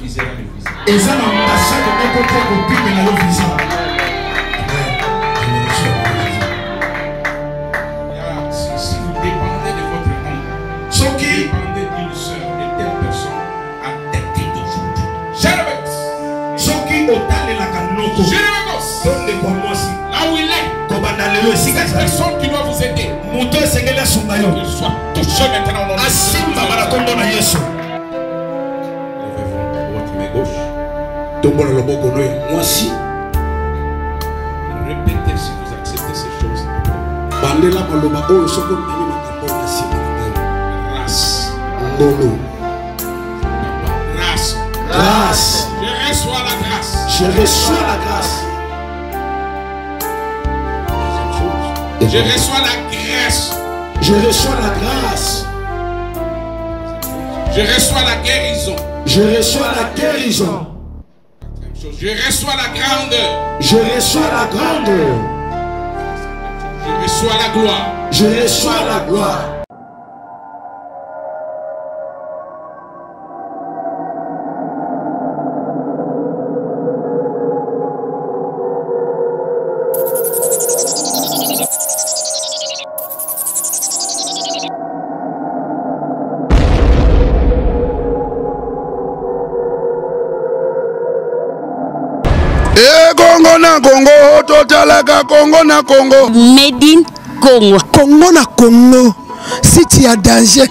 divisera le visa. Et ça, l'ambassade de mon côté, au plus de le visa. Si vous dépendez de votre homme, Ce qui dépendez d'une soeur, de telle personne, à tête d'aujourd'hui. Ce qui au talent la canoko. Donne quoi moi si. Là où il est, cette personne qui doit vous aider, qu'il soit touché maintenant dans le votre main gauche. Répétez si vous acceptez ces choses. Grâce. Je reçois la grâce. Je reçois la grâce. Je reçois la grâce. Je reçois la grâce. Je reçois la guérison. Je reçois la guérison. Je reçois la grandeur. Je reçois la grandeur. Je reçois la gloire. Je reçois la gloire. Congo na Congo, totalaka Congo na Congo. Made in Congo. Congo na Congo. Si tu as danger.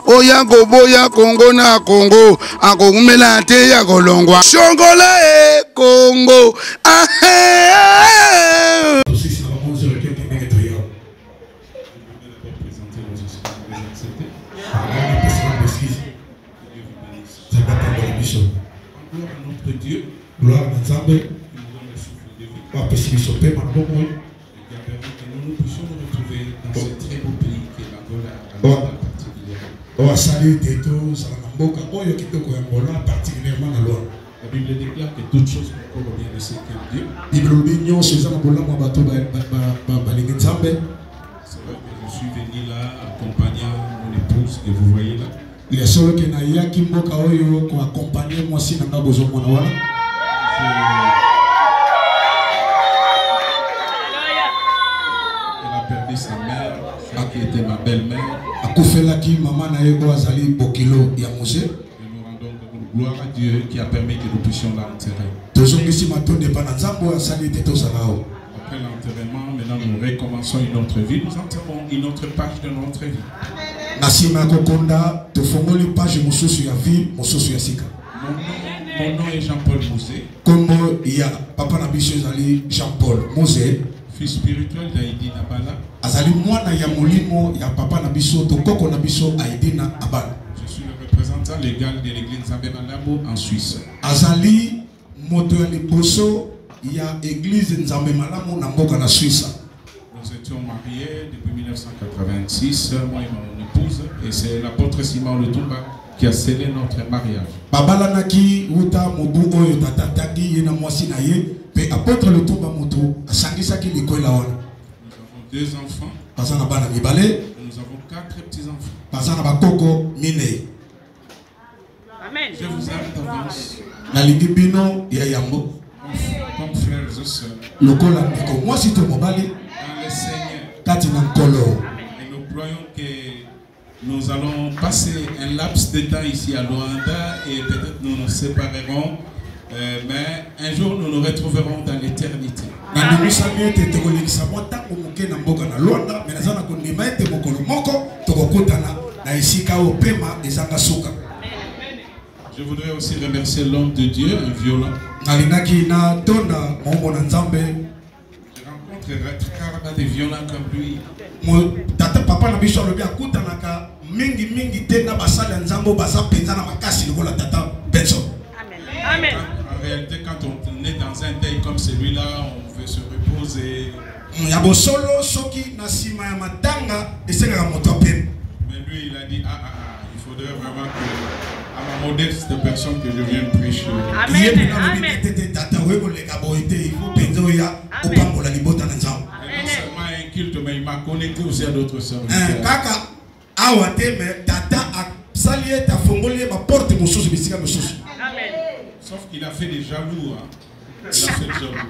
Oya boya Congo na Congo. Akokumela te ya kolongwa. Shongola e Congo. Dieu, gloire à Nzambe, qui nous donne le souffle de vie, va pécifier paix maintenant. et qui a permis que nous puissions nous retrouver dans ce très beau pays qui est l'Angola, particulièrement. On va saluer Teto, Salamamboka, Oyo Kitoko Angola, particulièrement à Loire. La Bible déclare que toutes choses concourent bien de ce qu'est Dieu. Bible l'union, c'est ça, Angola, moi, bateau, Balingue Nzambe. C'est vrai que je suis venu là accompagnant mon épouse que vous voyez là. Les seuls qui n'ont pas qui m'ont accompagné, moi aussi, n'a pas besoin de moi. Elle a perdu sa mère, qui était ma belle-mère. A Koufelaki, maman n'a eu Azali Bokilo Yamose. Et nous rendons gloire à Dieu qui a permis que nous puissions l'enterrer. Après l'enterrement, maintenant nous recommençons une autre vie. Nous enterrons une autre page de notre vie. Nasima Kokonda, te fongoli page mususu ya vie, mususu ya sika. Mon nom est Jean-Paul Mouzé. Comme il y a Papa Nabiso Zali Jean-Paul Mouzé, fils spirituel d'Aïdi Nabala. Azali mwana ya molimo ya Papa Nabiso, to koko Nabiso Aïdina Abala. Je suis le représentant légal de l'église Nzambe Malabo en Suisse. Azali moto ya liboso ya église Nzambe Malabo na mboka na Suisse. Nous étions mariés depuis 1986, moi et mon épouse, et c'est l'apôtre Simon Lutumba qui a scellé notre mariage. Babalanaki uta mobu oyo tatataki yena mwasi na ye pe apôtre Lutumba moto asangisaki likola wana. Nous avons 2 enfants. Bazana bana mibale. Nous avons 4 petits-enfants. Bazana bakoko mine. Amen. Je vous aime d'avance. Na lingibino ya yambo. Comme frères et sœurs. Lokola ndeko mwasi to mobali. Dans le Seigneur. Kati na nkolo. Et nous croyons que nous allons passer un laps de temps ici à Luanda et peut-être nous nous séparerons, mais un jour nous nous retrouverons dans l'éternité. Je voudrais aussi remercier l'homme de Dieu, un violon. Je rencontre rarement des violents comme lui. Papa na biso lobi akutanaka mingi te na basala nzambo basa penza na makasi lokola tata Benson. Amen. En réalité, quand on est dans un deuil comme celui-là, on veut se reposer. Ya bosolo soki na sima ya matanga esenga moto peine. Mais lui, il a dit il faudrait vraiment que à ma modeste personne que je vienne prêcher. Amen. Tata webo le kaboite il faut penza ya opambola libota na nzambo. Mais il m'a connecté aussi à d'autres sœurs. Kaka awate mais tata a salié ta fongoli ma porte mosusu bisika mosusu. Amen. Sauf qu'il a fait des jaloux. Hein. Il a fait des jaloux.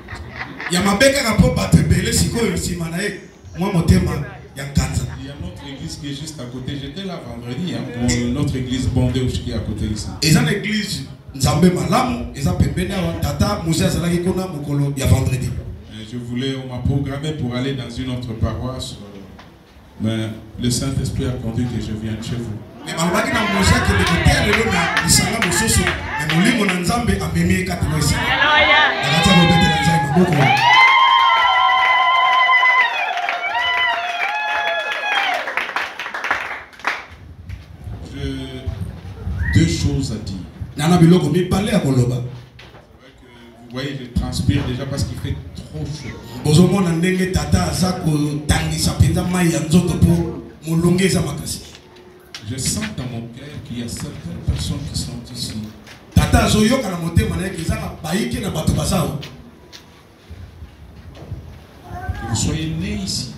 Il y a ma beka rapport batebele sikoyo nsima na ye moi motema ya kanza. Il y a notre église qui est juste à côté. J'étais là vendredi. Hein, pour notre église bondée qui est à côté ici. Et ça l'église Nzambe malamu, eza pembeni ya tata Moussa Zalaki kuna mokolo ya vendredi. Je voulais, on m'a programmé pour aller dans une autre paroisse, mais le Saint-Esprit a conduit que je vienne chez vous. Mais malgré na Moussa que le terre le na isanga mosusu, mais molimo na Nzambe amemi kati na isi. Alléluia. Akata robete na Nzambe maboko. Deux choses à dire. Nana biloko mi parler à koloba. Vous voyez, je transpire déjà parce qu'il fait trop chaud. Bozomona ndenge tata azako tangisa penza mai ya nzoto po molongeza makasi. Je sens dans mon cœur qu'il y a certaines personnes qui sont ici. Tata azoyoka na motema na yeke ezaka bayiki na bato bazao. Que vous soyez nés ici.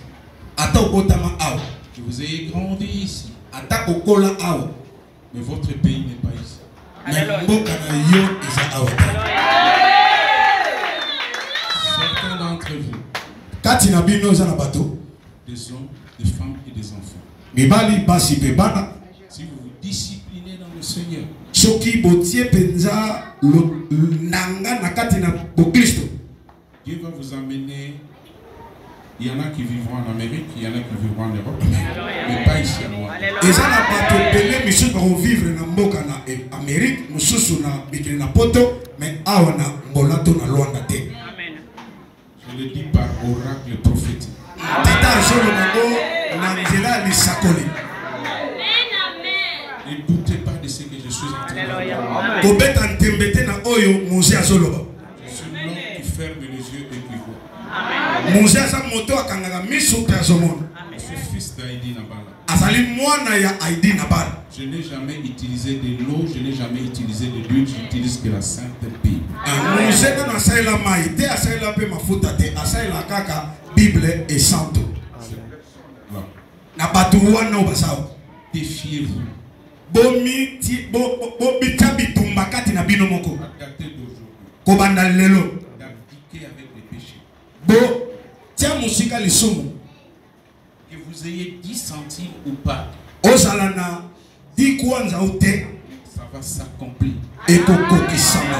Ata okotama awa. Que vous ayez grandi ici. Ata okola awa. Mais votre pays n'est pas ici. Mais mboka na yo eza awa. Certains d'entre vous, Kati na bino eza na bato. des hommes, des femmes et des enfants. Mibali basi pe bana. Si vous vous disciplinez dans le Seigneur, Soki botie penza nanga na kati na bo Kristo. Dieu va vous amener. Il y en a qui vivront en Amérique, il y en a qui vivront en Europe, mais pas ici à moi. Eza na bato pele misusu ba vivre na mboka na Amérique, mususu na bikini na poto, mais awa na ngolato na Luanda te. Amen. Je le dis par oracle prophétique. Tata zolo nango na nzela lisakoli. Ne doutez pas de ce que je suis en train de dire. Alléluia. Kobeta ntembete na oyo Mose azoloba. Je suis l'homme qui ferme les yeux et qui voit. Mose aza moto akangaka miso pe azomona. Je suis fils d'Aïdi Nabala. Azali mwana ya Aidi Nabala. Je n'ai jamais utilisé de l'eau, je n'ai jamais utilisé de l'huile, j'utilise que la Sainte Bible. Mose na asalela mai te asalela pe mafuta te asalela kaka Bible et santo. Voilà. Na bato wana obasao. Défiez-vous. Bomi bitumba kati na bino moko. À dater d'aujourd'hui, Kobanda lelo. d'abdiquer avec les péchés. Bo tia musika lisumu. Que vous ayez 10 centimes ou pas, Ozala na di kwanza ote ça va s'accomplir. ekokokisama.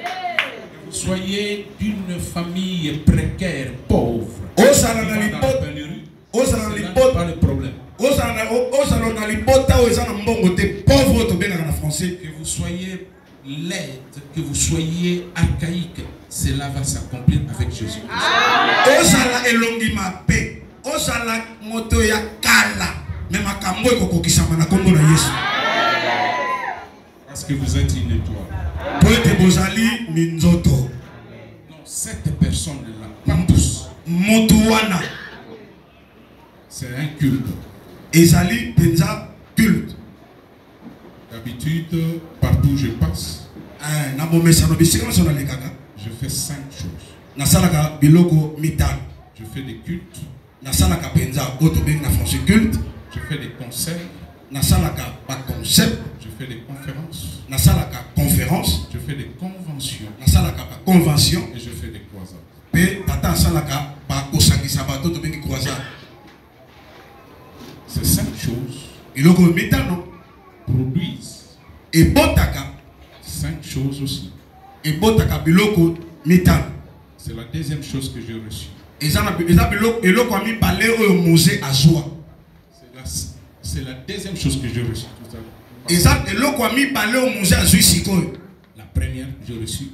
Que vous soyez d'une famille précaire, pauvre, Ozala qui na va dans la lipota. pénurie, Ozala na ce n'est lipota. pas le problème. Ozala na lipota oyo eza na mbongo te pauvre tobengaka na français. Que vous soyez laide, que vous soyez archaïque, cela va s'accomplir avec Jésus. Ozala elongi mabe. Ozala moto ya kala. Mais makambo ekokokisama na kombo na Yesu. Parce que vous êtes une étoile. Po ete bozali minzoto. Non, cette personne-là, pas tous, Moto wana c'est un culte. ezali penza culte. D'habitude, partout où je passe, Na bomesano bisika maso nalekaka. je fais 5 choses. Nasalaka biloko mitano. Je fais des cultes, Nasalaka penza oyo tobengi na français culte. je fais des concerts, Nasalaka ba concept. je fais des conférences, Nasalaka conférence. je fais des conventions Nasalaka ba convention. et je fais des croisades. Pe tata asalaka ba kosangisa bato tobengi croisade. Ces 5 choses Biloko mitano produisent ebotaka 5 choses aussi. ebotaka biloko mitano. C'est la deuxième chose que j'ai reçue. Eza biloko eloko ya mibale oyo Mose azwa. C'est la deuxième chose que j'ai reçue tout à l'heure. Eza eloko ya mibale oyo Mose azwi sikoyo. La première que j'ai reçue,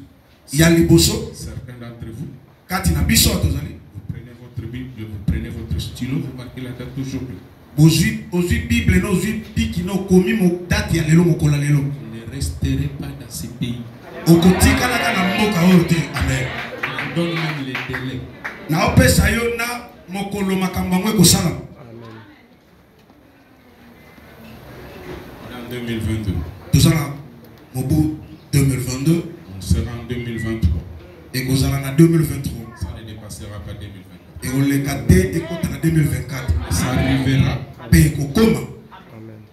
Ya liboso certains d'entre vous, kati na biso tozali. vous prenez votre Bible, vous prenez votre stylo, vous marquez la date d'aujourd'hui. Ozwi Bible no ozwi piki no komi mo date ya lelo mokola lelo. Vous ne resterez pas dans ces pays. Okotikalaka na mboka oyo te. Amen. Je donne même les délais. Na opesa yo na mokolo makambo yango ekosala. En 2022, Tozala mobu 2022 on sera en 2023. ekozala na 2023. Ça ne dépassera pas 2024. Ekoleka te ekota na 2024. Ça arrivera Pe ekokoma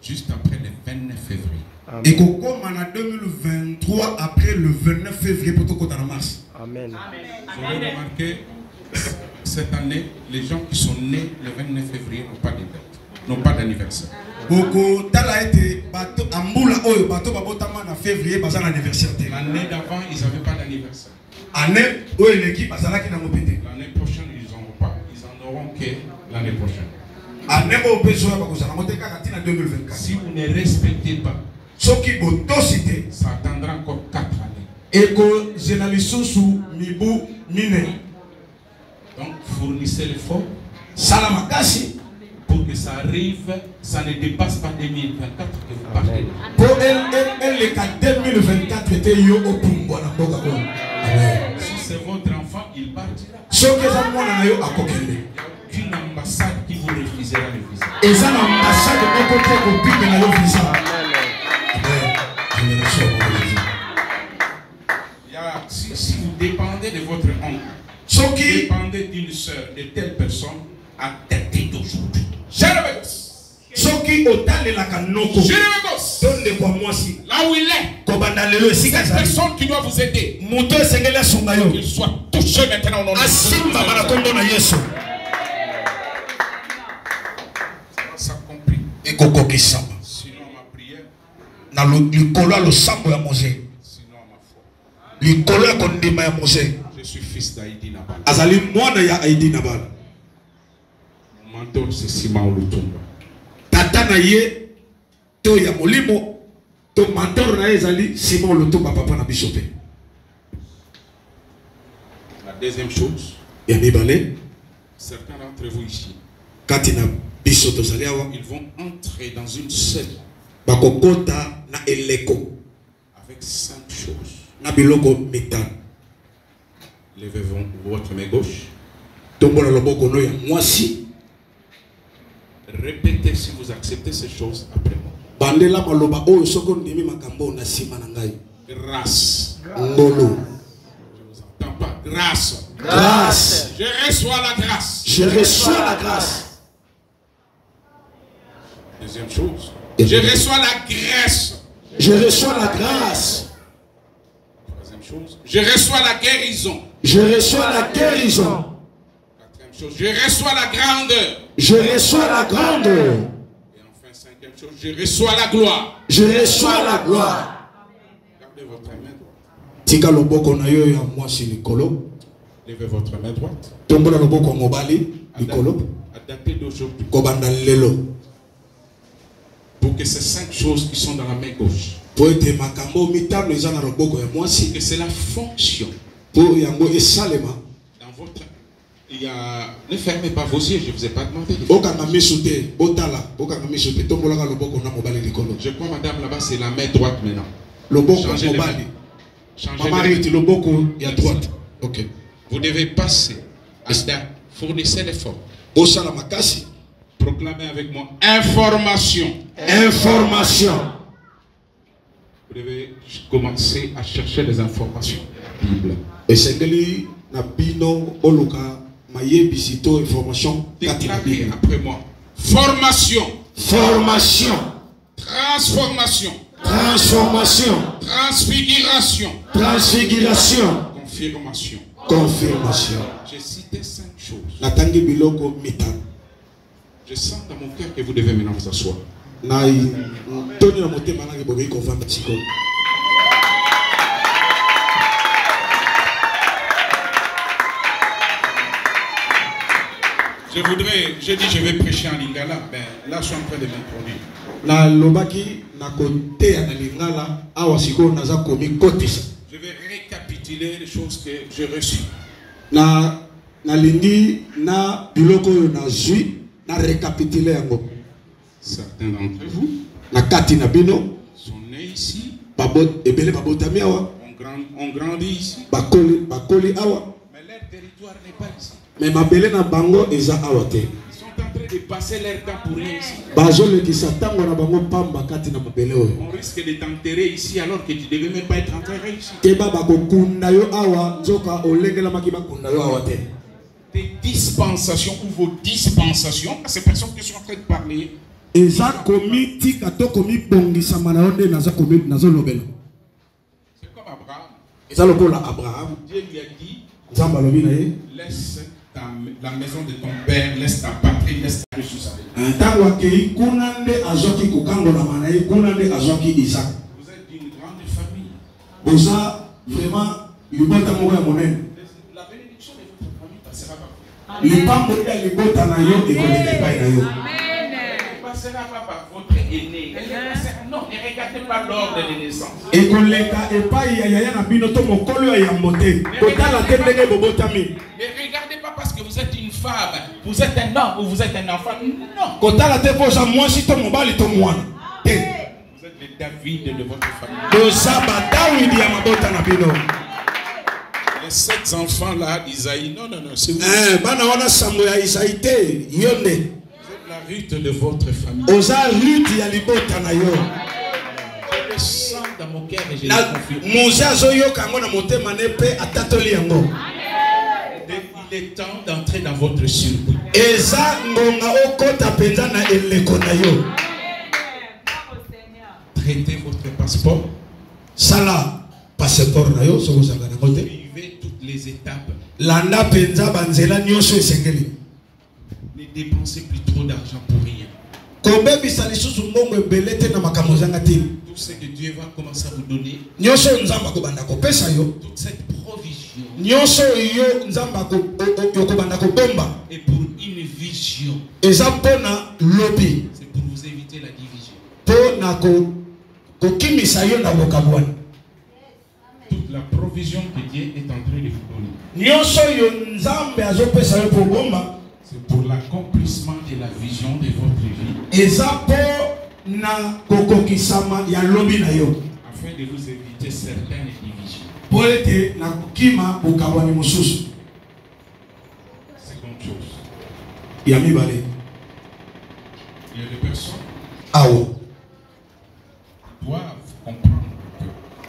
juste après le 29 février. Et qu'on en 2023 après le 29 février pour tout côté en mars. Amen. Vous avez remarqué, cette année, les gens qui sont nés le 29 février n'ont pas d'anniversaire. Beaucoup tala été bateau amboula oyo bateau babotama na février bazan anniversaire. L'année d'avant, ils n'avaient pas d'anniversaire. Année oyo l'équipe bazala ki na mopete. L'année prochaine, ils n'en auront pas. Ils en auront que l'année prochaine. Année oyo besoin ba kozala moteka katina 2024. Si vous ne respectez pas, soki botosité ça attendra encore 4 années. Et que génalisou mibu mine. Donc fournissez l'effort Salamakasi pour que ça arrive, ça ne dépasse pas 2024 que vous partez. pour elle les 2024 était yo au pumbo na boka ko. Amen. Si c'est votre enfant, il partira. Soki za mwana na yo akokende. Il n'y a aucune ambassade qui vous refusera le visa. Et ça l'ambassade de côté copine na yo visa. Amen. Je le reçois. Si vous dépendez de votre oncle, Soki dépendez d'une soeur, de telle personne, à tête d'aujourd'hui. Soki otale la kanoko. Donne quoi moi si. Là où il est, Kobanda lelo esika cette za. personne qui doit vous aider, Muto esengela sunga yo. qu'il soit touché maintenant au nom de Jésus. Asimba bana kombo na Yesu. Ça compris. Ekoko kisamba. Sinon ma prière, Na likolo lo sambo ya Mose. sinon ma foi. Likolo ya kondima ya Mose. Je suis fils d'Aïdi Nabal. Azali mwana ya Aidi Nabal. Mon mentor c'est Simon Lutumba. Tata na ye to ya molimo to mentor na ye ezali Simon Lutumba papa na bisope. La deuxième chose, Ya mibale certains d'entre vous ici, kati na biso tozali awa ils vont entrer dans une seule bakokota na eleko avec 5 choses. na biloko mitano. Levez votre main gauche. Tombola loboko no ya mwasi. Répétez si vous acceptez ces choses après moi. Bandela maloba oyo soko ndimi makambo na sima na ngai. Grâce. Ngolo. Je ne vous entends pas. Grâce. Grâce. Je reçois la grâce. Je reçois la grâce. Deuxième chose. Je reçois la grâce. Je reçois la grâce. Troisième chose. Je reçois la guérison. Je reçois la guérison. Quatrième chose. Je reçois la grandeur. Je reçois la grandeur. Et enfin, cinquième chose. Je reçois la gloire. Je reçois la gloire. Gardez votre main droite. Tika loboko na yo ya mwasi likolo. Levez votre main droite. Tombola loboko mobali likolo. À dater d'aujourd'hui. Kobanda lelo. Pour que ces 5 choses qui sont dans la main gauche, Po ete makambo mitano eza na loboko ya mwasi. que c'est la fonction. Po yango esalema. Dans votre... Il y a... Ne fermez pas vos yeux, je ne vous ai pas demandé. Okanga miso te, botala, okanga miso te, tombolaka loboko na mobali likolo. Je crois, madame, là-bas, c'est la main droite maintenant. Loboko Changez de main. mobali. Changez Mama de main. riti loboko ya droite. OK. Vous devez passer à date. Fournissez l'effort. Osala makasi. Proclamez avec moi. Information. Information. Vous devez commencer à chercher les informations. Bible. Esengeli na bino oluka mayebisi to information kati na Déclarez Bible. après moi. Formation. Formation. Transformation. Transformation. Transfiguration. Transfiguration. Confirmation. Confirmation. J'ai cité 5 choses. Natangi biloko mitano. Je sens dans mon cœur que vous devez maintenant vous asseoir. Na toni na motema na bobe ko vanda siko. J'ai dit je vais prêcher en lingala, mais là je suis en train de m'introduire. Na lobaki na kote ya na lingala awa siko naza komi kotisa. Je vais récapituler les choses que j'ai reçues. Na lingi na biloko yo na zui na récapituler yango. Certains d'entre vous Na kati na bino sont nés ici, babot ebele babotami awa ont grandi ici, bakoli awa mais leur territoire n'est pas ici. mais mabele na bango eza awa te. Ils sont en train de passer leur temps pour rien ici. Bazolekisa ntango na bango pamba kati na mabele oyo. On risque de t'enterrer ici alors que tu ne devais même pas être enterré ici. Keba bakokunda yo awa nzoka olengelamaki bakunda yo awa te. Tes dispensations ou vos dispensations, à ces personnes qui sont en train de parler, eza komi tika to komi bongisa manonde naza komi nazo lobela. C'est comme Abraham. Eza lokola Abraham. Dieu lui a dit, Nzamba lobi na ye. laisse la maison de ton père, laisse ta patrie, laisse ta ressource avec toi. Ntango akei kuna nde azwaki kokangola na ye, kuna nde azwaki Isaac. Vous êtes d'une grande famille. Oza vraiment libota moko ya monene. La bénédiction de votre famille passera par vous. Lipambo ya libota na yo ekoleka epai na yo. Elle ne passera pas par votre aîné. Non, ne regardez pas l'ordre de naissance. Ekoleka epai ya yaya na bino to mokolo ya yambote. Kotala te ndenge bobotami. Ne regardez pas parce que vous êtes une femme, vous êtes un homme ou vous êtes un enfant. Non. Kotala te poza mwasi to mobali to mwana. Te. Vous êtes le David de votre famille. Boza ba Dawidi ya mabota na bino. Les 7 enfants là d'Isaïe, non, c'est vous. Bana wana sambo ya Isaïe te yonde. Vous êtes la Ruth de votre famille. Oza Ruth ya libota na yo. Je le sens dans mon cœur et je le confirme. Moza zoyoka ngo na motema ne pe atatoli yango. Il est temps d'entrer dans votre surprise. Eza ngonga okota penza na eleko na yo. Traitez votre passeport. Sala passeport na yo soko sanga na kote. Suivez toutes les étapes. Landa penza banzela nyonso esengeli. Ne dépensez plus trop d'argent pour rien. Kobebisa lisusu mbongo ebele te na makambo zanga te. Tout ce que Dieu va commencer à vous donner, Nyonso nzamba kobanda kopesa yo. toute cette provision Nyonso yo nzamba kobanda kobomba. est pour une vision. Eza pona lobi. C'est pour vous éviter la division. Pona kokimisa yo na bokabwana. Toute la provision que Dieu est en train de vous donner, Nyonso yo nzambe azopesa yo pobomba. c'est pour l'accomplissement de la vision de votre vie, Eza po na kokokisama ya lobi na yo. afin de vous éviter certaines divisions. Po ete na kokima bokabwani mosusu. Seconde chose, Ya mibale. il y a des personnes Awo. qui doivent comprendre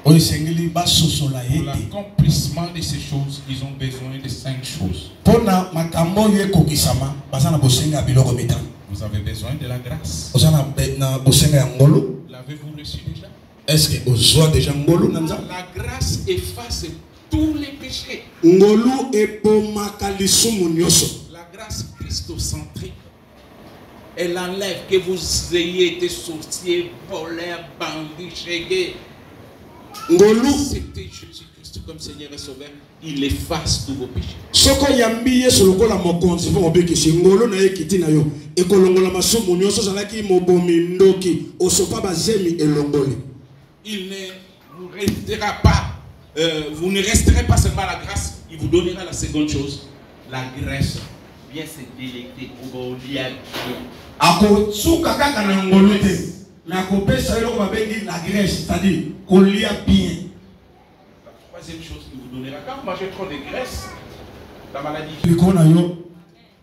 que Oyo sengeli basosola pour ete. l'accomplissement de ces choses, ils ont besoin de 5 choses. Pona makambo yo ekokisama baza na bosenga biloko mitano. Vous avez besoin de la grâce. Oza na bosenga ya ngolo. L'avez-vous reçu déjà? Est-ce que ozwa déjà ngolo na nzambe? La grâce efface tous les péchés. Ngolu ebomaka lisumu nyonso. La grâce christocentrique, elle enlève que vous ayez été sorcier, voleur, bandit, chégué. Ngolu C'était Jésus-Christ comme Seigneur et Sauveur. Il efface tous vos péchés. soko yambi yesu lokola mokonzi mpo mobekisi ngolo na ye kiti na yo ekolongola masumu nyonso ozalaki mobomi ndoki osopa bazemi elongoli. Il ne vous restera pas, vous ne resterez pas seulement à la grâce, il vous donnera la seconde chose, la graisse. Bien se délecter pour bien. Akosuka kaka na ngolo te na kopesa eloko babengi la graisse, c'est-à-dire kolia bien. La troisième chose qu'il vous donnera, quand vous mangez trop de graisse, la maladie. Biko na yo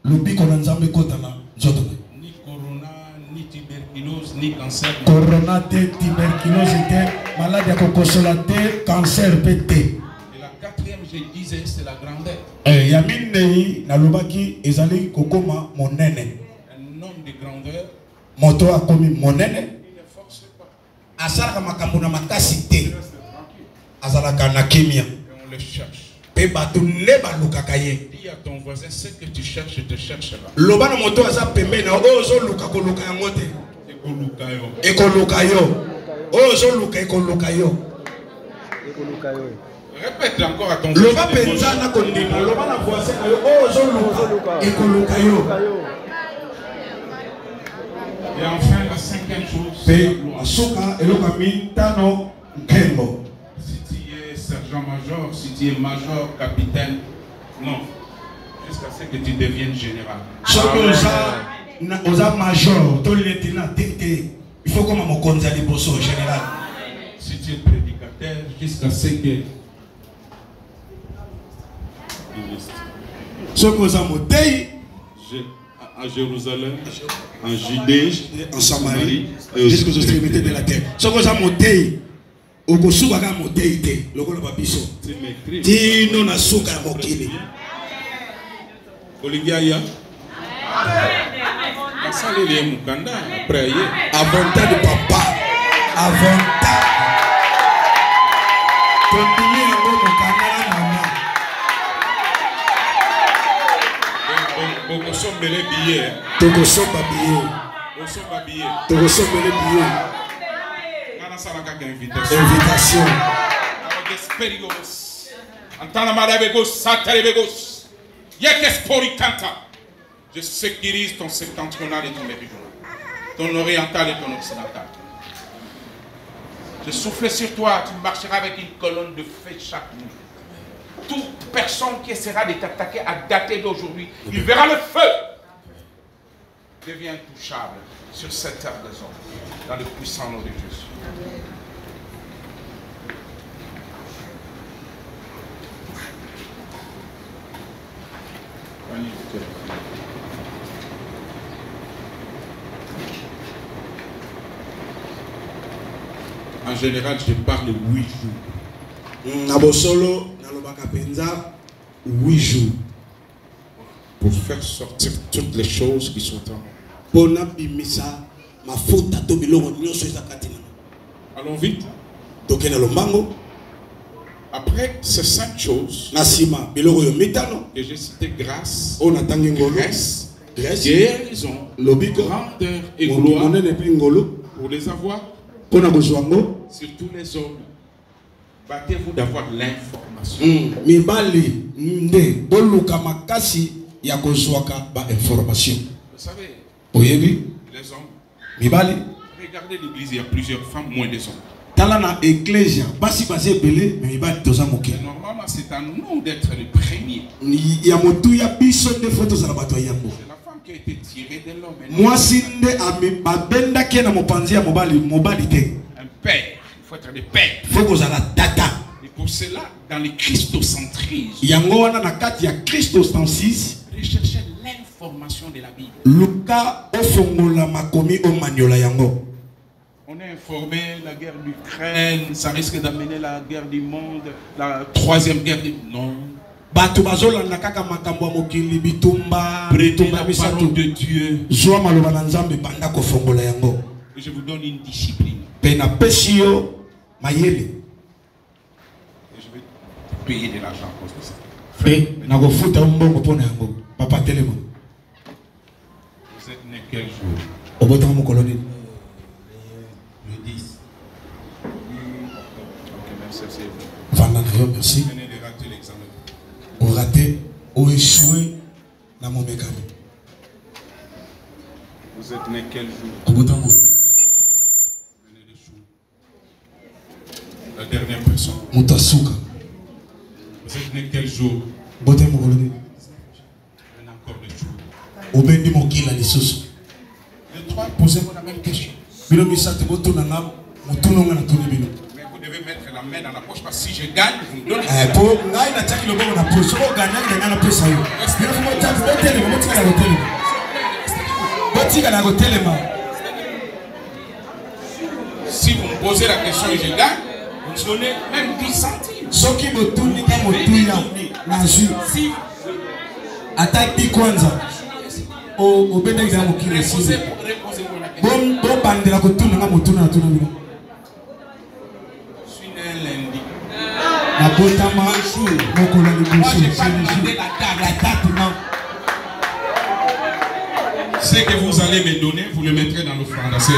lobiko na nzambe kota na nzoto na yo. Ni corona, ni tuberculose, ni cancer. Corona te, tuberculose te, maladie ya kokosola te, cancer pe te. Et la quatrième, je disais, c'est la grandeur. Ya minei nalobaki ezali kokoma monene. Un homme de grandeur, Moto akomi monene. il ne force pas. Asalaka makambo na makasi te. Azalaka na kimia. Et on le cherche. Pe bato nde balukaka ye. Dis à ton voisin, ce que tu cherches, te cherchera. Loba na moto aza pembeni na oyo ozoluka koluka yango te. Ekoluka yo. Oyo ozoluka ekoluka yo. Répète encore à ton Loba voisin. penza na kondima. Loba na voisin na yo oyo ozoluka ekoluka yo. Et enfin, la cinquième chose, c'est la Pe gloire. asuka eloka mitano nkembo. Si tu es sergent-major, si tu es major, capitaine, non. Jusqu'à ce que tu deviennes général. Soki oza major to lieutenant te. Il faut comme mokonzi ya liboso général. Si tu es prédicateur, jusqu'à ce que... Soki oza motei À Jérusalem, en Judée, en Samarie jusqu'aux extrémités de la terre. Soki oza motei okosuka kaka motei te lokola babiso. tu m'écris. Tino na suka ya mokili. Olivier Aya. La Avantage de papa. Avantage. Continuez à mon canal, maman. Tokosomba billet. Invitation. Je sécurise ton septentrional et ton méridional, ton oriental et ton occidental. Je souffle sur toi, tu marcheras avec une colonne de feu chaque nuit. Toute personne qui essaiera de t'attaquer à dater d'aujourd'hui, il verra le feu. Deviens intouchable sur cette terre des hommes, dans le puissant nom de Jésus. En général, je parle 8 jours. Nabosolo, nalobaka penza 8 jours. Pour faire sortir toutes les choses qui sont en moi. Pona bimisa mafuta to bilongo nyonso ezakati na. Allons vite. Tokena lombango. Après ces 5 choses, nasima bilongo yo mitano que j'ai cité grâce, on atangi ngolo, grâce, guérison, lobiko, grandeur et gloire pour les avoir. Sur tous les hommes, battez-vous d'avoir l'information. Mibali nde boluka makasi ya kozwaka ba information. Vous savez, oyebi les hommes, mibali, regardez l'église, il y a plusieurs femmes, moins des hommes. Tala na ecclesia basi basé belé mais mibali toza moke. Normalement c'est à nous d'être les premiers. Ya motu ya biso de photos za bato yambo. C'est la femme qui a été tirée de l'homme. Moi sinde ami babenda ke na mopanzi ya mobali te. Un père, il faut être des pères. Faut que la tata. Et pour cela, dans le christocentrisme, yango wana na kati ya christocentrisme, recherchez l'information de la Bible. Luka ofongola makomi o maniola yango. On est informé, la guerre d'Ukraine, ça risque d'amener la guerre du monde, la troisième guerre du monde. Batu bazolanda kaka makambo mokili bitumba. Prêtez la parole de Dieu. Joa maloba na Nzambe banda kofongola yango. Je vous donne une discipline. Pena pesio mayele. Et je vais payer de l'argent pour ça. Na go futa mbongo pona yango. Papa telemo. Vous êtes né quel jour? Obota mo koloni. Le 10. Ok, merci. Vanda na yo, merci. Vous venez de rater l'examen. On raté, on échoué dans mon mécanique. Vous êtes né quel jour? Obota mo. La dernière personne. Mutasuka. Vous êtes né quel jour? Bote mo koloni. Encore des jours. Obendi mo kila lisusu. Les trois, posez-moi la même question. Bino misate boto na na mutuno nga na tuni bino. Mais vous devez mettre la main dans la poche parce que si je gagne, vous me donnez. Pour ngai na taki lobo na poche. So gagner nga na pesa yo. Bino mo tatu botel mo tika na hotel. Botika na hotel ma. Si vous me posez la question et je gagne, vous me donnez même 10 centimes. Soki botuni ka motuya na jus. Si ataki kwanza. O benda ida mo kile si. Reposez-moi la question. Bon bandela ko tuna nga motuna na tuna bino. Je suis né lundi. Na botama jour mokolo liboso. Moi j'ai pas demandé la date. Non. Ce que vous allez me donner, vous le mettrez dans l'offrande. Si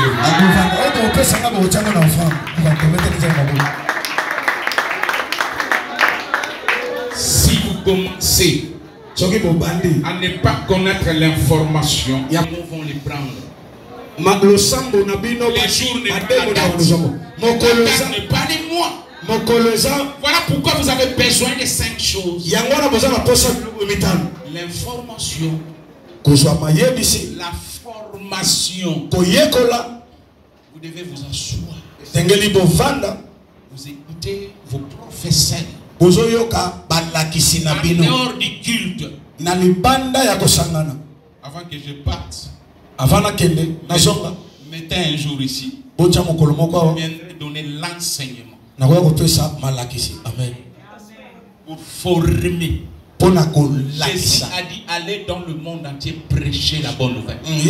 vous commencez à ne pas connaître l'information, ils vont les prendre. Les jours n'est pas la date. Ne pas de moi. Voilà pourquoi vous avez besoin de 5 choses. L'information. La formation. Vous devez vous asseoir. Vous écoutez vos professeurs. En dehors du culte. Avant que je parte. Mettez un jour ici. Je viendrai donner l'enseignement. Amen. Pour former Jésus a dit allez dans le monde entier prêcher la bonne nouvelle. Et il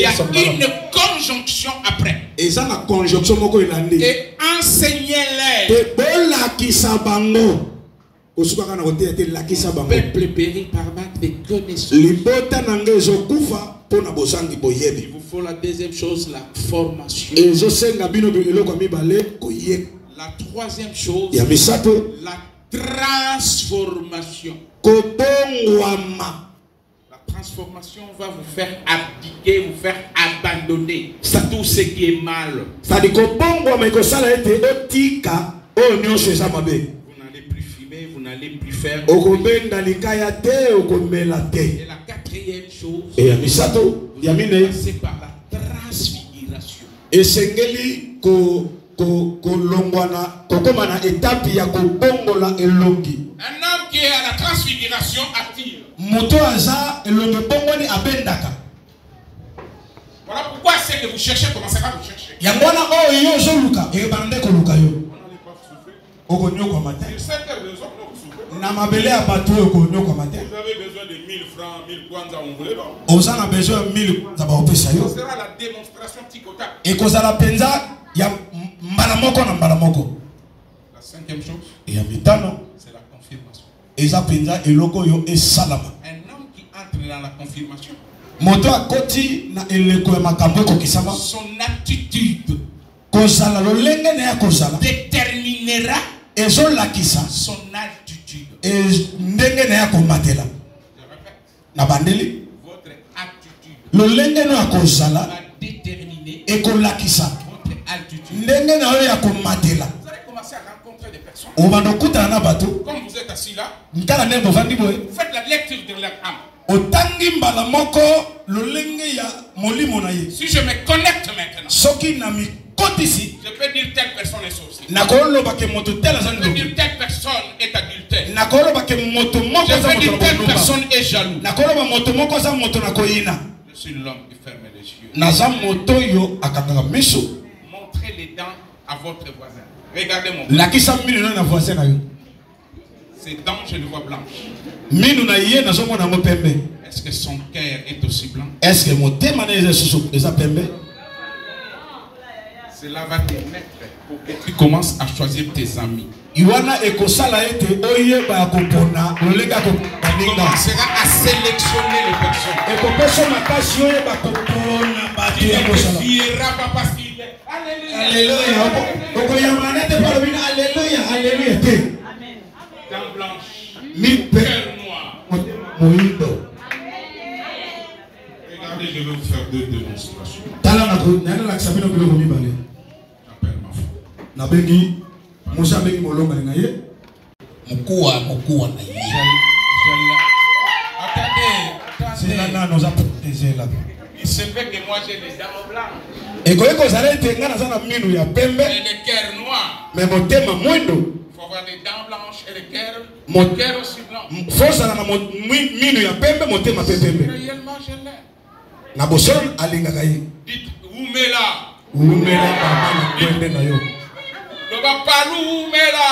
y a une conjonction après. Et enseignez-les. Peuple périt par manque de connaissances. Il vous faut la deuxième chose, la formation. La troisième chose, la transformation. La transformation va vous faire abdiquer, vous faire abandonner tout ce qui est mal. Vous n'allez plus fumer, vous n'allez plus faire. Et la quatrième chose, c'est par la transfiguration. Un homme qui est à la transfiguration attire. Voilà pourquoi c'est que vous cherchez, commencez à vous chercher. Je sais que vous avez besoin de 1000 francs, 1000 kwanza, on voulait pas. Ce sera la démonstration tikota. La cinquième chose, c'est la confirmation. Un homme qui entre dans la confirmation, son attitude déterminera son altitude. Je répète, votre attitude va déterminer votre altitude. Vous allez commencer à rencontrer des personnes. Comme vous êtes assis là, faites la lecture de leur âme. Si je me connecte maintenant, je peux dire telle personne est sorcière. Je peux dire telle personne est adultère. Je peux dire telle personne est jaloux. Je suis l'homme qui ferme les yeux. Montrez les dents à votre voisin. Regardez mon voisin. Ses dents, je les vois blanches. Est-ce que son cœur est aussi blanc? Cela va te mettre pour que tu commences à choisir tes amis. Tu commenceras à sélectionner les personnes. Tu ne te fieras pas parce qu'il est. Alléluia. Alléluia. Dents blanches. Cœur noir. Regardez, je vais vous faire deux démonstrations. J'appelle ma femme. Il se fait que moi j'ai les dents blanches. Et le cœur noir. Il faut avoir les dents blanches et le cœur aussi blanc. Réellement je l'ai. Dites Oumela. Loba Palou Oumela.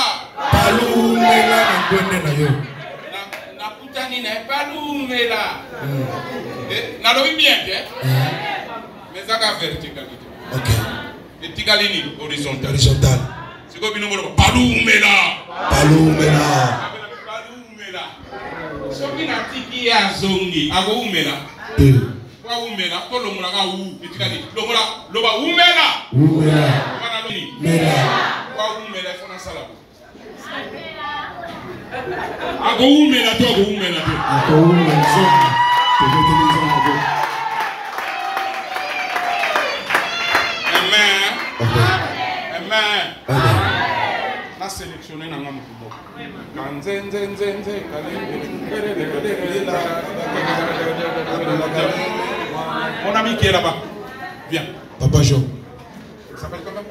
Nakutani na Palou Oumela. Nalobi bien, mais ça a verticalité. Ok. Verticalité horizontale. C'est comme une mot Palou Oumela. Soki na tiki ya zongi, ago Oumela. Wa Oumela, to longola ka u, verticalité. Loba Oumela. Mela. Wa Oumela fona sala. Ago Oumela to. Amen. La sélectionné dans mon mon ami qui est là-bas. Viens. Papa Job. Il s'appelle comment?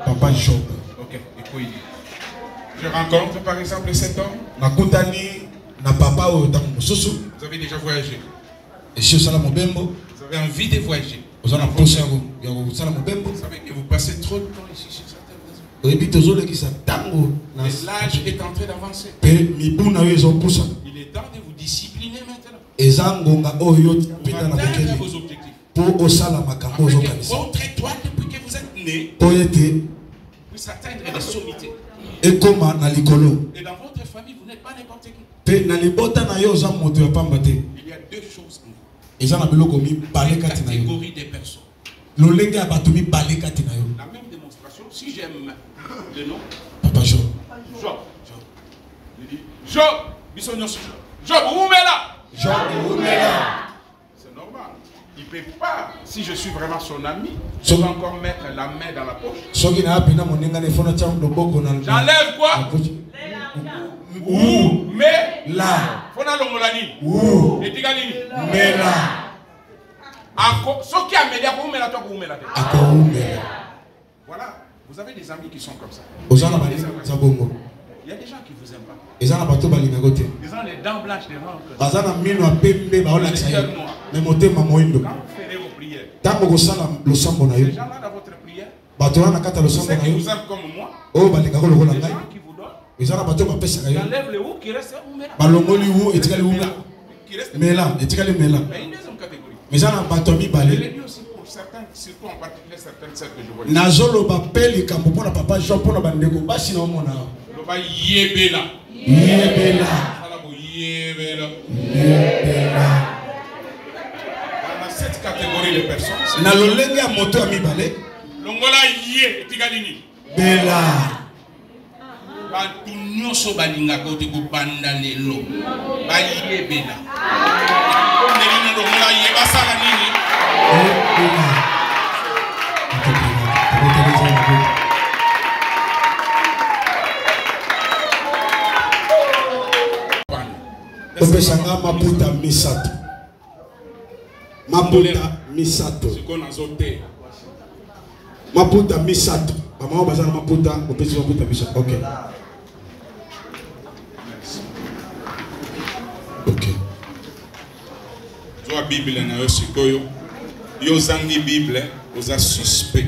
Papa Job. Ok, écoute. Je rencontre par exemple cet homme. Vous avez déjà voyagé. Vous avez envie de voyager. Vous savez que vous passez trop de temps ici chez certaines personnes. Et puis toujours qui ça tango. L'âge est en train d'avancer. Il est temps de vous discipliner maintenant. Pour atteindre vos objectifs. Votre étoile depuis que vous êtes né puisse atteindre les sommités. Et dans votre famille, vous n'êtes pas n'importe qui. Il y a deux choses en vous. Une catégorie de personnes. La même démonstration, si j'aime le nom, Papa Job. Job. Il dit Job, Job, où est là? C'est normal. Il ne peut pas, si je suis vraiment son ami, je vais encore mettre la main dans la poche. J'enlève quoi? Où? Mais là. Fona longolani. Où? Et tigalini. Mais là. Ce qui a médias pour vous, toi pour vous. Voilà. Vous avez des amis qui sont comme ça. Il y a des gens qui vous aiment pas. Ils ont les dents blanches devant. Quand vous ferez vos prières, ces gens-là dans votre prière, ceux qui vous aiment comme moi, les gens qui vous donnent, ils enlèvent le ou qui reste où. Mais là, il y a une deuxième catégorie. Je l'ai dit aussi pour certains, surtout en particulier certaines sœurs que je vois. Yebela. Dans cette catégorie de personnes, longola yé tigalini. Bela. Bantu nyoso balinga kote ko banda lelo. Ba yebela. Nelino longola yé basala nini? Opesanga maputa misato. Maputa misato. Maputa misato. Maman bazana maputa, opesi maputa misato. OK. OK. Zo Bible na yo sikoyo. Yo zangi Bible, oza suspect.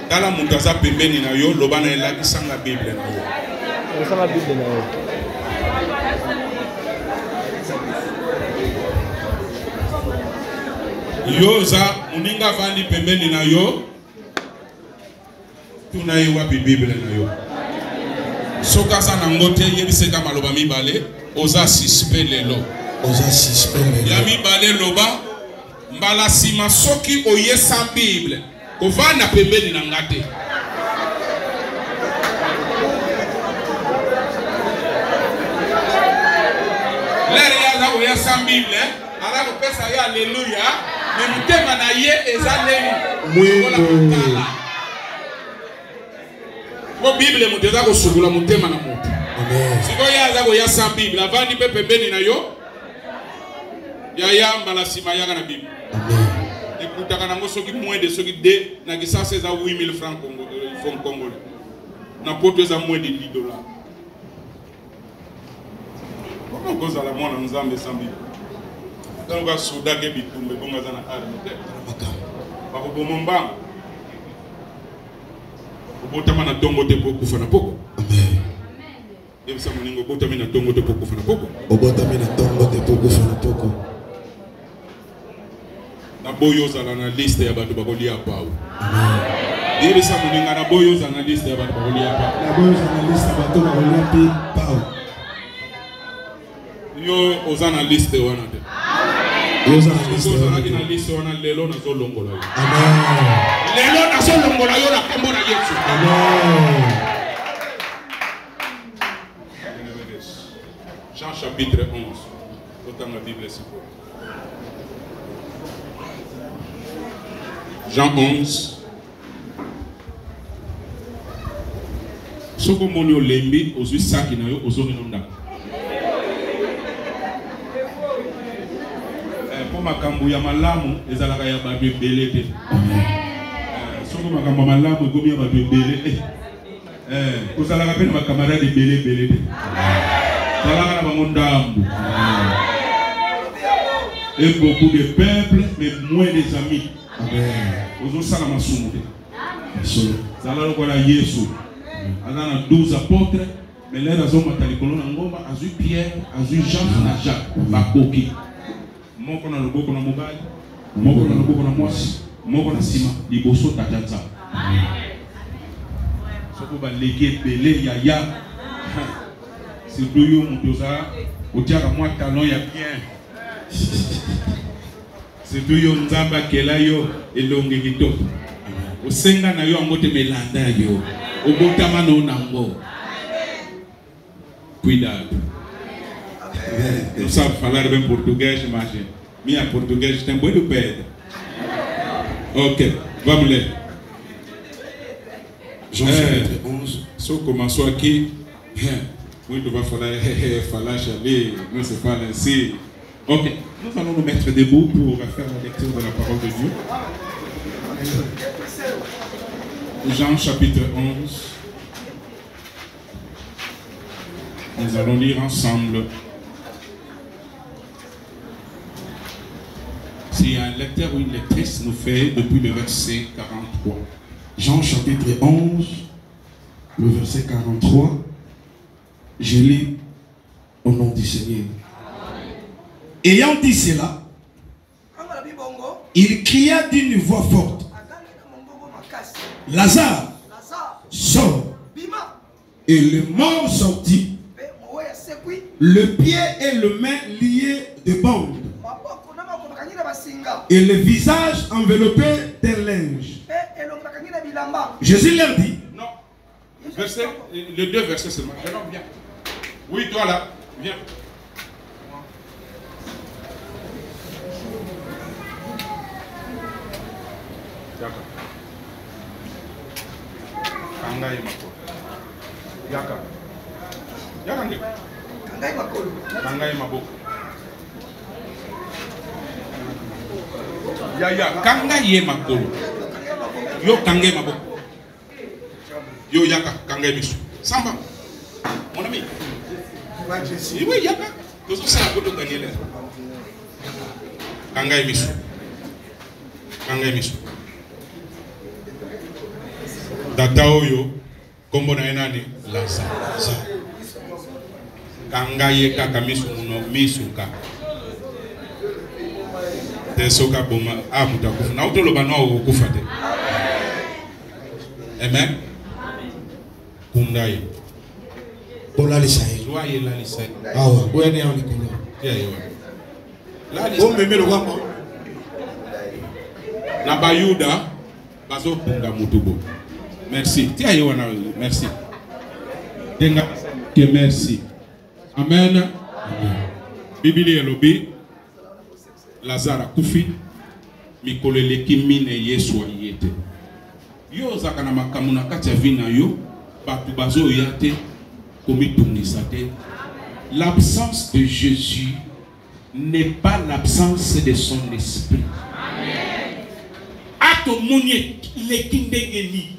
Tala mutu aza pembeni na yo, lobana elakisanga Bible na yo. Elakisanga Bible na yo. Yoza uninga vandi pembeni na yo tunayi wapi Bible na yo soka sana ngote yebise kama loba mibale oza suspect lelo ya mibale loba mbala sima soki oyesa Bible kovanda pembeni na ngate lere yaza oyesa Bible ala kopesa ya haleluya. Mais nous t'aimons na ye ezaleli. Mo Bible mu teza ko sugula mutema na moto. Amen. Siko yaza ko ya sa Bible avandi pe pembeni na yo. Ya yamba la sima yaga na Bible. Amen. Écoute kana ngo soki moins de soki de na ki 8000 francs congolais. Na poto za moins de $10. Comment goza la mona nzambe sa Bible? Quand on va soudain que bitumbe bonga zana arme te ba ko bomomba obotama na tongo te poko fana poko amen yebisa muningo obotama na tongo te poko fana poko obotama na tongo te poko fana poko na boyo zana na liste ya bato bakolia pao amen yebisa muninga na boyo zana na liste ya bato bakolia pao na boyo zana na liste ya bato bakolia pao yo ozana liste wana te Amen. Lelo na zolongola yo. Amen. Lelo na zolongola yo na kombo na Yesu. Amen. Jean chapitre 11. Autant la Bible c'est quoi? Jean 11. Soko monyo lembi ozwi saki na yo ozongi nonda. Makambu ya malamu ezalaka ya bato ebele te. Soko makambu malamu ekomi ya bato ebele. Kozalaka pe na bakamarade ebele te. Zalaka na bango ndambu. Et beaucoup de peuples, mais moins des amis. Ozosala masumu te. Zala lokola Yesu. Azana 12 apôtres. Mais là, ils ont matalikono na ngomba, azu Pierre, azu Jean na Jacques, bakoki. Moko na loboko na mobali, moko na loboko na mwasi, moko na sima, liboso tatanza. Soko ba leke belé yaya. C'est tout yo mutoza, otiaka mwa talon ya bien. C'est tout yo nzamba kela yo elongi kitoko. Osenga na yo angote melanda yo. Obotama no nango. Cuidado. Não sabe falar bem português, imagina. Minha português tem boi do pé. Ok, vamos ler. Jean chapitre 11. Se eu começou aqui, muito vai falar, falar, chaler, não se fala assim. Ok, nous allons nous mettre debout pour faire la lecture de la parole de Dieu. Jean chapitre 11. Nous allons lire ensemble. Si un lecteur ou une lectrice nous fait depuis le verset 43. Jean chapitre 11, le verset 43. Je lis au nom du Seigneur. Ayant dit cela, il cria d'une voix forte. Lazare, sort. Et le mort sortit. Le pied et le main liés de bandes. Et le visage enveloppé d'un linge. Jésus leur dit. Non. Verset, les deux versets seulement. Non, viens. Oui, toi là. Viens. D'accord. Kangai mako. Yaka. Yaka ndi. Kangai makolo. Kangai maboko. Ya kangai ye makolo. Yo kangai maboko. Yo yaka kangai bisu. Samba. Mon ami. Oui, yaka. Tout ça a beaucoup de gagner. Kangai bisu. Kangai bisu. Data oyo kombo na enani Lazare. Kangaye kaka misu muno misuka. Tesoka boma mutakufa. Na utoloba no okufa te. Amen. Kundaye. Bola lisaye. Joye la lisaye. Awa, oya ne on likolo. Yo. La O meme lo kwako. Na bayuda bazo punga mutubo. Merci. Tiens, Yohana, merci. Que merci. Amen. Bible elobi Lazare kufi mikolele kimine Yesu ayete. Yo zakana makamuna kati ya vina yo batu bazo yate komitungisa te. L'absence de Jésus n'est pas l'absence de son esprit. Amen. Ato munye lekindengeni.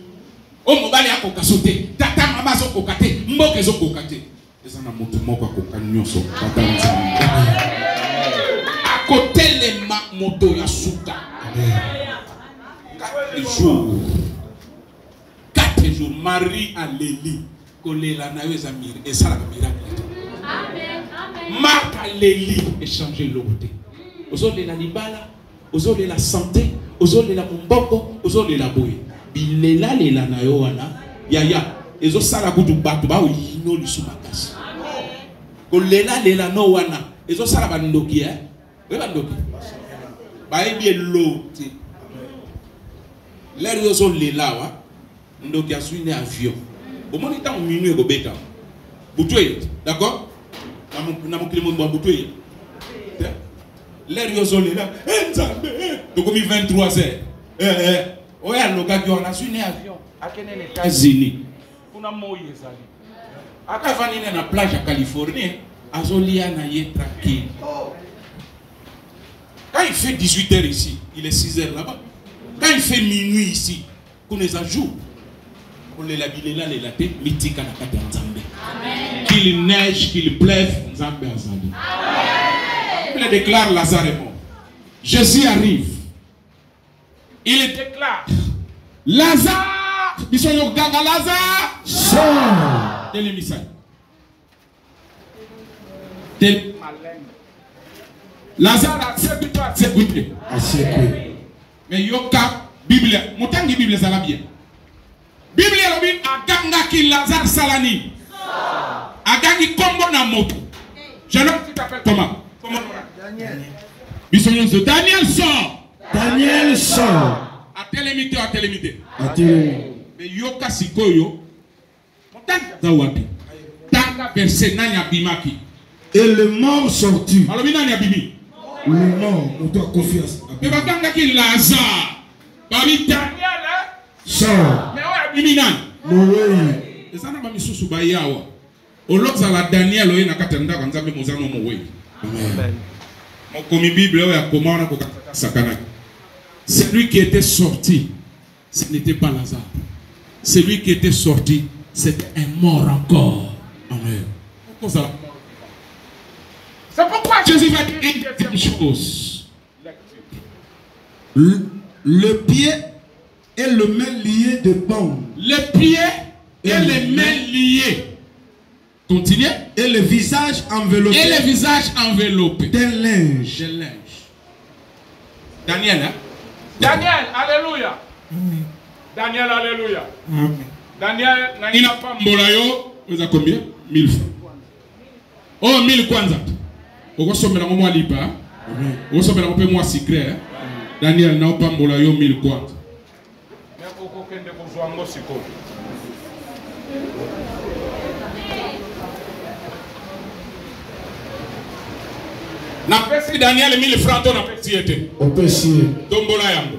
O mobali akoka sote tata mama zo kokate mboke zo kokate ezana mutu moko akoka nyoso tata nzambe akotele ma moto ya suka. Quatre jours Marie aleli kolela na yo zamiri esala miracle. Amen. Marc aleli échanger l'autre. Ozolela libala, ozolela santé, ozolela mboko, ozolela boye. Bilela lela na yo wana yaya ezo sala kutu batu ba yino lisu makasi ko lela no wana ezo sala bandoki we bandoki ba ebi lo ti l'air yozo lela wa ndoki aswine avion au moins temps minute go beta butwe d'accord na mo kilimo mbo butwe l'air yozo lela nzambe donc mi 23h oya loka ki on a suivi avion akene les États-Unis kuna moye zali akavani na plage à Californie azolia na ye tranquille. Quand il fait 18h ici, il est 6h là-bas. Quand il fait minuit ici, qu'on les ajoute, on les labille là, les latés, mythique à la kata nzambe. Qu'il neige, qu'il pleuve, nzambe azali. Il déclare Lazare est mort. Jésus arrive. Il déclare Lazare Bisoyo Ganga Lazare. Sors. Télémissaire. Lazare accepte. Mais yoka Bible. Motangi Bible ça va bien. Bible lobi aganga ki Lazare salani. Agangi kombo na moto. Jeune homme qui t'appelle comment? Daniel. Bisoyo de Daniel sort. Daniel sort. A télémité. A télémité. Mais yoka sikoyo. Motangi za wapi. Tanga verset nanya bimaki. Et le mort sortit. Alors nanya bimi. Le mort, on doit confiance. Mais baganga ki Lazare. Babi Daniel sort. Mais ouais bimi nan. Moui. Et ça n'a pas mis sous bayawa. Oloza la Daniel oye nakatenda kanzabe mozano mowe. Amen. Mon commis Bible oye akomana ko sakana. Celui qui était sorti, ce n'était pas Lazare. Celui qui était sorti, c'était un mort encore. Amen. C'est pourquoi Jésus va dire une deuxième chose. Le pied et le main liés de bande. Le pied et les mains liées. Continuez. Et le visage enveloppé. Et le visage enveloppé. D'un linge. De linge. Daniel, hein? Daniel, alléluia. Daniel, alléluia. Daniel, Il n'a pas mbolayo. Vous avez combien? 1000 francs. Oh, 1000 kwanza. Vous avez combien de liba? Vous avez combien de secret? Daniel n'a pas mbolayo 1000 kwanza. Mais pourquoi vous avez besoin de Na pesi Daniel 1000 francs to na pesi ete. On peut essayer. Dombola yango.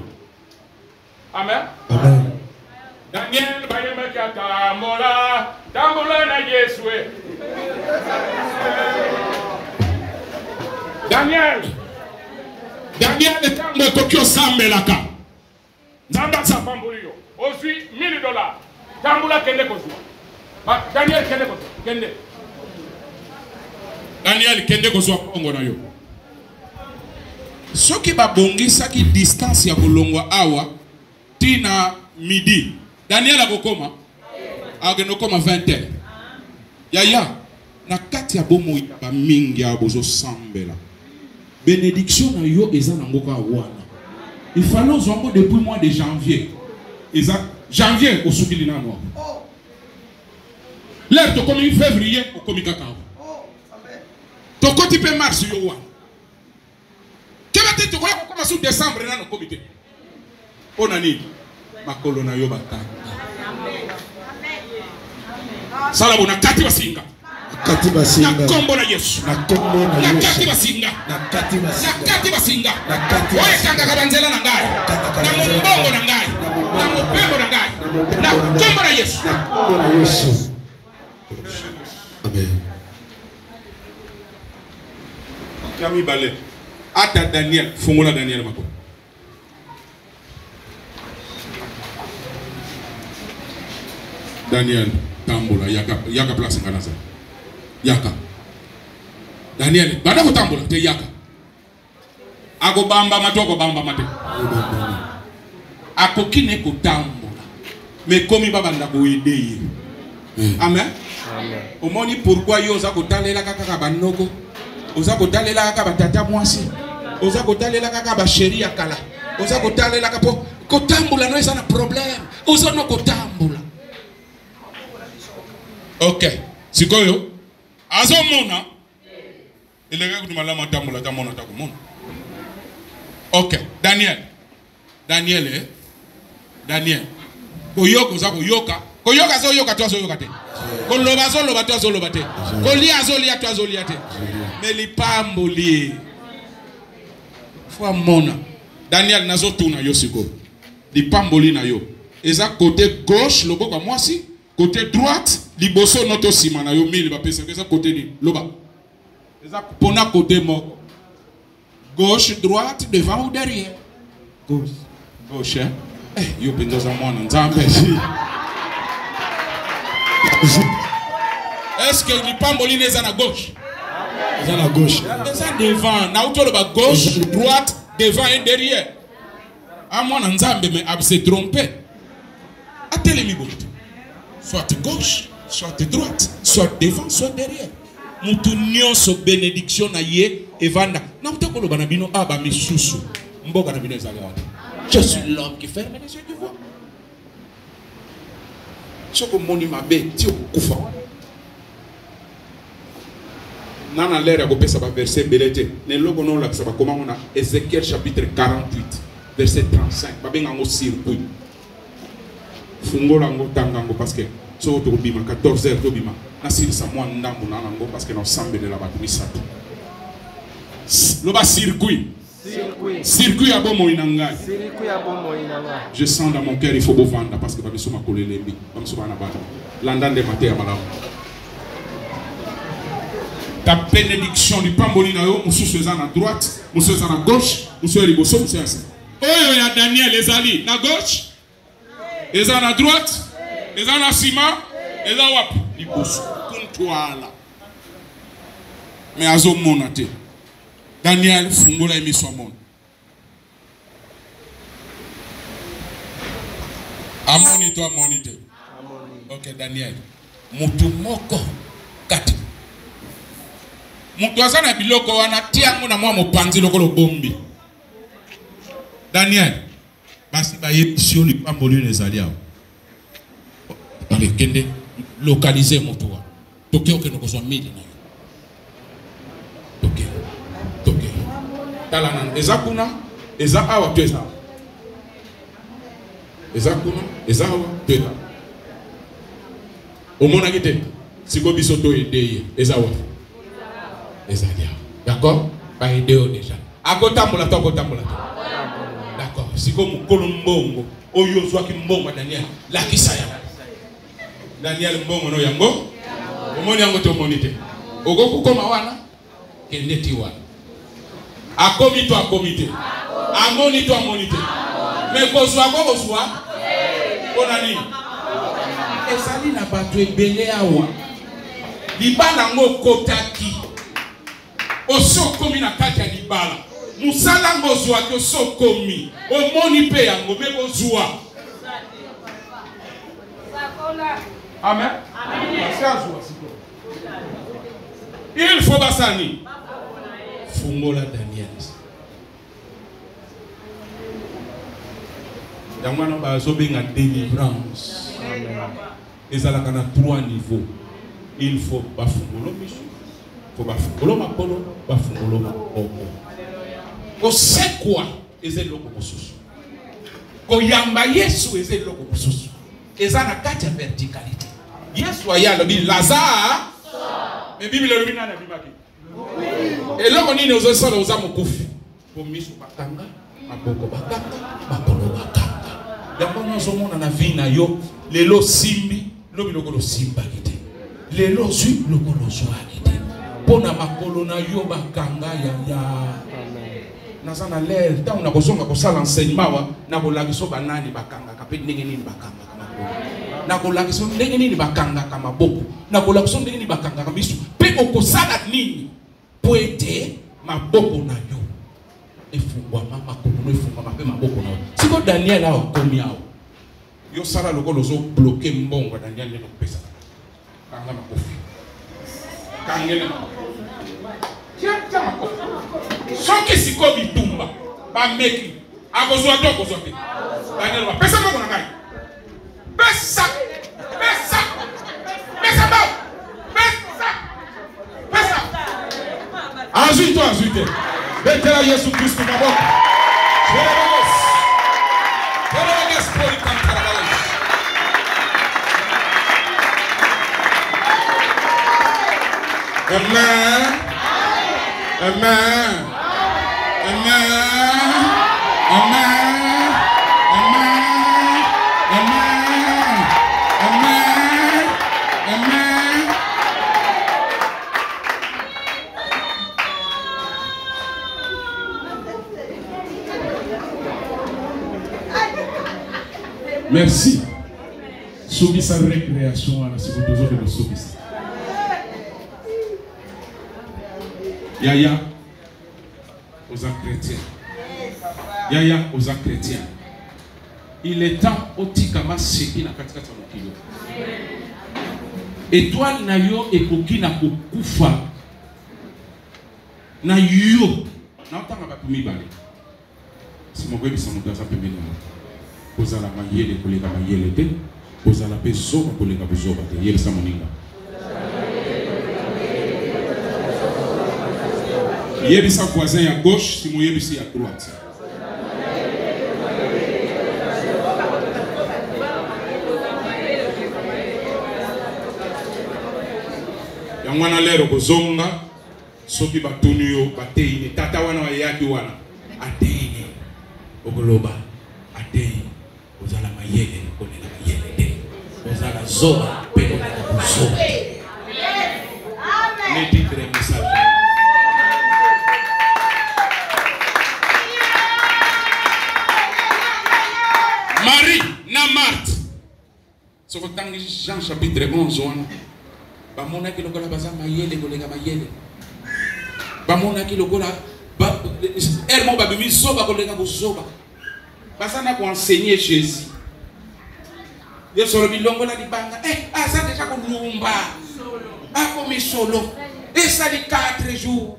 Amen. Amen. Daniel bayema tambola na Yesu. Daniel tango tokyo sambelaka. Nzamba sambambulio. Osui $1000. Tambula kende kozu. Daniel kende kozu. Kende. Daniel kende kozwa kongo na yo. Soki babongisaki distance ya kolongwa awa tina midi. Daniel akokoma. Agenokoma 20h. Yaya na kati ya bomo ba mingi ya bozo sambela. Bénédiction na yo eza na ngoka wana. Il fallait zongo depuis mois de janvier. Eza janvier osukili na moi. L'air to comme février au komi kakao. Tokoti pe mars yo wana. Kebate to ko commencer en décembre na no comité. Ona ni makolo na yo batanga. Sala bona kati basinga. Kati basinga. Na kombo na Yesu. Na kombo na Yesu. Na kati basinga. Na kati basinga. Na kati basinga. Na kati basinga. Oye kanga kabanzela na ngai. Na mbongo na ngai. Na mbongo na ngai. Na kombo na Yesu. Na kombo na Yesu. Amen. Kami bale. Ata Daniel, fungola Daniel mako. Daniel tambola yaka place nganaza. Yaka. Daniel bada ko tambola te yaka. Ako bamba matoko bamba mate. Ako kine ko tambola. Mais komi baba ndako ideye. Amen. Amen. Omoni pourquoi yo za ko talela kaka banoko. Oza kotalela kaka batata mwasi. Oza kotalela kaka ba chéri ya kala. Oza kotalela kaka po kotambula no eza na problème. Oza no kotambula. OK. Sikoyo. Azo mona. Elega kudumala matambula tamona takumona. OK. Daniel. Koyoko za koyoka. Koyoka zo yoka to zo yoka te. Koloba zo loba to zo loba te. Kolia zo lia to zo lia te. Mais li pamboli. Faut mona. Daniel nazo tuna yo siko. Li pamboli na yo. Eza côté gauche lobo kwa mwasi, côté droite liboso noto sima na yo 1000 ba pesa eza côté ni loba. Eza pona côté moko. Gauche, droite, devant ou derrière? Gauche. Gauche, hein? Eh, yo pendoza mwana nzambe. Est-ce que li pamboli neza na gauche? Eza na gauche. Eza devant, na uto loba gauche, droite, devant et derrière. Ah moi nzambe mais ab se tromper. Atelemi bote. Soit gauche, soit droite, soit devant, soit derrière. Mutu nyonso bénédiction na ye evanda. Na mutako lo banabino aba misusu. Mboga na bino ezali wana. Je suis l'homme qui ferme les yeux qui voit. Soko moni mabe ti okufa. Nana l'air à couper ça va verset belete. Ne logo non la ça va comment on a Ézéchiel chapitre 48 verset 35. Ba benga ngo circuit. Fungola ngo tangango parce que so to bima 14h to bima. Na siri sa moi ndambu na ngo parce que na ensemble de la batumi sato. Lo ba circuit. Circuit à bon moinanga. Je sens dans mon cœur il faut beau vendre parce que ba biso makole lembi. Ba biso bana bana. Landan de maté à malamu. Ta bénédiction du pambolinayo, monsieur Suzanne à droite, monsieur Suzanne à gauche, monsieur Liboso, monsieur Assis. Oh, il y a Daniel, les alliés, à gauche, les à droite, les à Sima, les à Wap, Liboso, Kuntuala. Mais à Zom Monate, Daniel, Fungola et Misomon. Amonito, amonite. Ok, Daniel. Mutumoko, Kati. Mutuaza na biloko wana tiango na mwa mopanzi lokolo bombi. Daniel basi ba yebisio li pamboli les aliawo. Allez kende localiser motuwa. Toke oke no koso midi na. Toke. Toke. Tala nan ezakuna eza awa tweza. Ezakuna eza awa tweza. Omona kite siko bisoto edeye ezawa. D'accord? Pas idée déjà. Agotambola to agotambola. D'accord. Si comme Kolombongo, Oyo Zwaki Mbongo Daniel, la Kisaya. Daniel Mbongo no yango. Omoni yango to monite. Ogoku koma wana kendeti wana. Akomi to akomite. Amoni to amonite. Mais kozwa ko kozwa. Onani. Esali na batu ebele awa. Libana ngo kotaki. Oso komi na kati ya libala. Musala ngozwa ki oso komi. Omoni pe yango meko zwa. Amen. Il faut basani. Fungola Daniel. Yangwana ba so benga délivrance. Ezalaka na 3 niveaux. Il faut bafungolo misu. Faut bafungolo makolo, bafungolo makoko. Ko sekwa ezeloko mosusu. Ko yamba Yesu ezeloko mosusu. Ezana kati ya verticalité. Yesu ayalo bi Lazare. Mais Bible le bina na bimaki. Eloko nini ozosola ozamu kufi. Ko misu bakanga, makoko bakanga, makolo bakanga. Yango nyoso mona na vie na yo, lelo simbi, lobi lokolo simba kite. Lelo zui lokolo zwa kite. Pona makolo na yo bakanga ya. Nazana l'air, tant on a besoin de ça l'enseignement, na ko lagiso banani bakanga kapet ndenge nini bakanga kama boko. Na ko lagiso ndenge nini bakanga kama boko. Na ko lagiso ndenge nini bakanga kama bisu. Pe okosala nini poete maboko na yo. Efungwa mama kono efungwa mape maboko na yo. Siko Daniel a komi awo. Yo sala lokolo zo bloquer mbongo Daniel ne pesa. Kanga makofi. Kangele tiens makofi. Soki siko bitumba ba meki akozwa to kozwa pe Daniel ba pesa mbongo na ngai pesa pesa pesa ba pesa azwite betela Yesu Kristo maboko Jeremes poli kantara bale Amen Amen Amen. Amen. Amen. Amen. Amen. Amen. Merci. Subisa récréation à la seconde de nos subis. Yaya. Aux chrétiens. Yaya aux chrétiens. Il est temps au tikama seki na katikati ya mokili. Étoile na yo ekoki na kokufa. Na yo. Na otanga bato mibale. Si mon bébé moto aza pembeni na kozala mayele koleka mayele te, kozala pe zoba koleka bozoba te. Yebisa moninga. Yebisa voisin à gauche, si mon yebisi à droite. Yangwana lero kozonga soki batuni yo bateine tata wana wayaki wana ateine okoloba ateine ozala mayele kolela mayele te ozala zoba pe kolela zoba amen le titre message Marie na Marthe soko tangi Jean chapitre 11 wana bamona ki lokola baza mayele kolenga mayele bamona ki lokola ermo babimi zoba kolenga bozoba basana ko enseigner Jésus yeso lo bilongo la libanga asa deja ko lumba akomi solo esa li 4 jours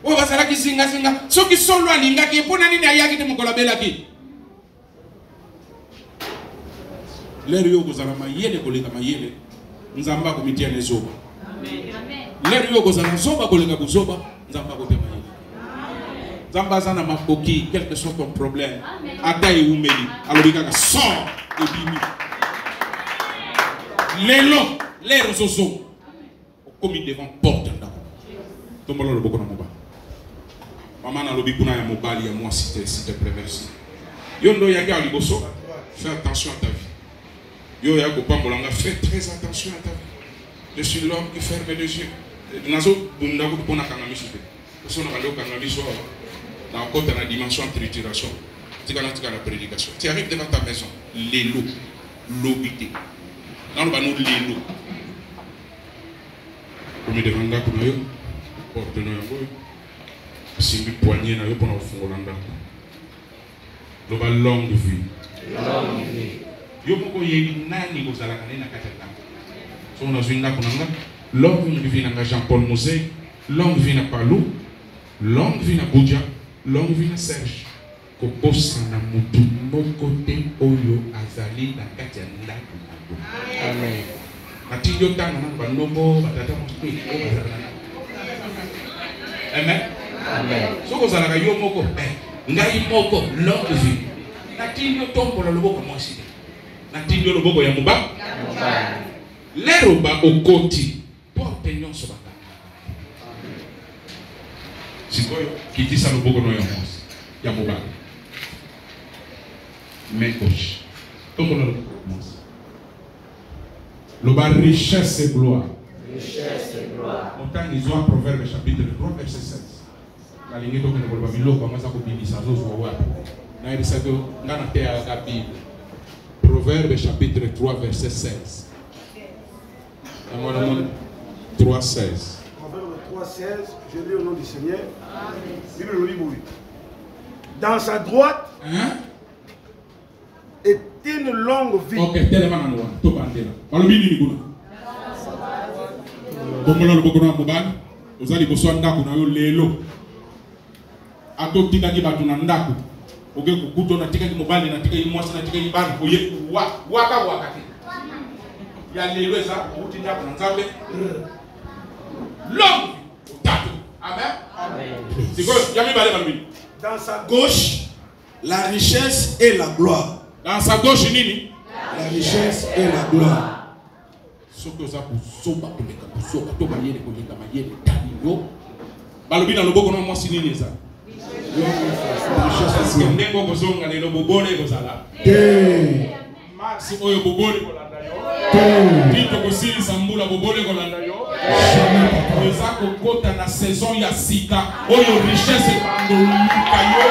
o basala ki singa soki solo alinga ki pona nini ayaki te mokola belaki lero yo kozala mayele kolenga mayele nzamba komitia nezoba amen lero yo kozala zoba kolenga bozoba nzamba kote mayele nzamba zana makoki quel que soit ton problème ata eumeli alobika ka sort ebimi lero zozo komi devant porte ndako tombolo loboko na moba mama na lobi kuna ya mobali ya moi si te préverse yo ndo yaki aliboso fais attention à ta vie yo ya kopambolanga fais très attention à ta vie. Je suis l'homme qui ferme les yeux. Nazo bundako pona kanga misute. Parce qu'on a le kanga miso dans côté la dimension trituration. Tu la prédication. Tu arrives devant ta maison, l'élo, l'obité. Dans le banou l'élo. Comme devant ndako na yo, porte na yo. Simbi poignet na yo pona fungola ndako. Loba longue vie. Longue vie. Yo moko yebi nani kozala kanena katata. So na zwinga kunanga longue vie na Jean-Paul Mosé, longue vie na Palou, longue vie na Boudia, longue vie na Serge. Ko bossa na mutu moko te oyo azali na kati ya ndako na. Amen. Ati yo tanga na banombo batata moko o bazala. Amen. Amen. So kozala ka yo moko ngai moko longue vie. Nati yo tombola loboko mwasi. Nati yo loboko ya muba. Lero ba okoti porte nyonso baka. Sikoyo kitisa loboko no ya mwasi ya muba. Main gauche. Tombola loboko mwasi. Loba richesse et gloire. Richesse et gloire. Montagne ils ont Proverbe chapitre 3 verset 16. La ligne to kene kolba biloko amasa ko bibisa zo zo wa. Na irisa to ngana te ya Bible. Proverbe chapitre 3 verset 16. 3:16. Proverbe 3:16, je lis au nom du Seigneur. Bible le livre. Dans sa droite est une longue vie. Ok, tellement na noa, to bandela. Balobi ni kuna. Bombola loboko na mobali, ozali boso ndako na yo lelo. Ato tika ki batu na ndako. Oge kukuto na tika ki mobali na tika ki mwasi na tika ki bana oye waka te. Ya lelo eza uti ndako na Nzambe. L'homme tatu. Amen. Amen. C'est quoi? Yami bale balobi. Dans sa gauche, la richesse et la gloire. Dans sa gauche nini? La richesse et la gloire. Soki oza kozoba koleka kozoba to mayele koleka mayele tani yo balobi na loboko na mwasi nini eza richesse ndenge okozonga lelo bobole kozala maxi oyo bobole kolanda yo tito kosilisa mbula bobole kolanda yo oza kokota na saison ya sika oyo richesse ekandoluka yo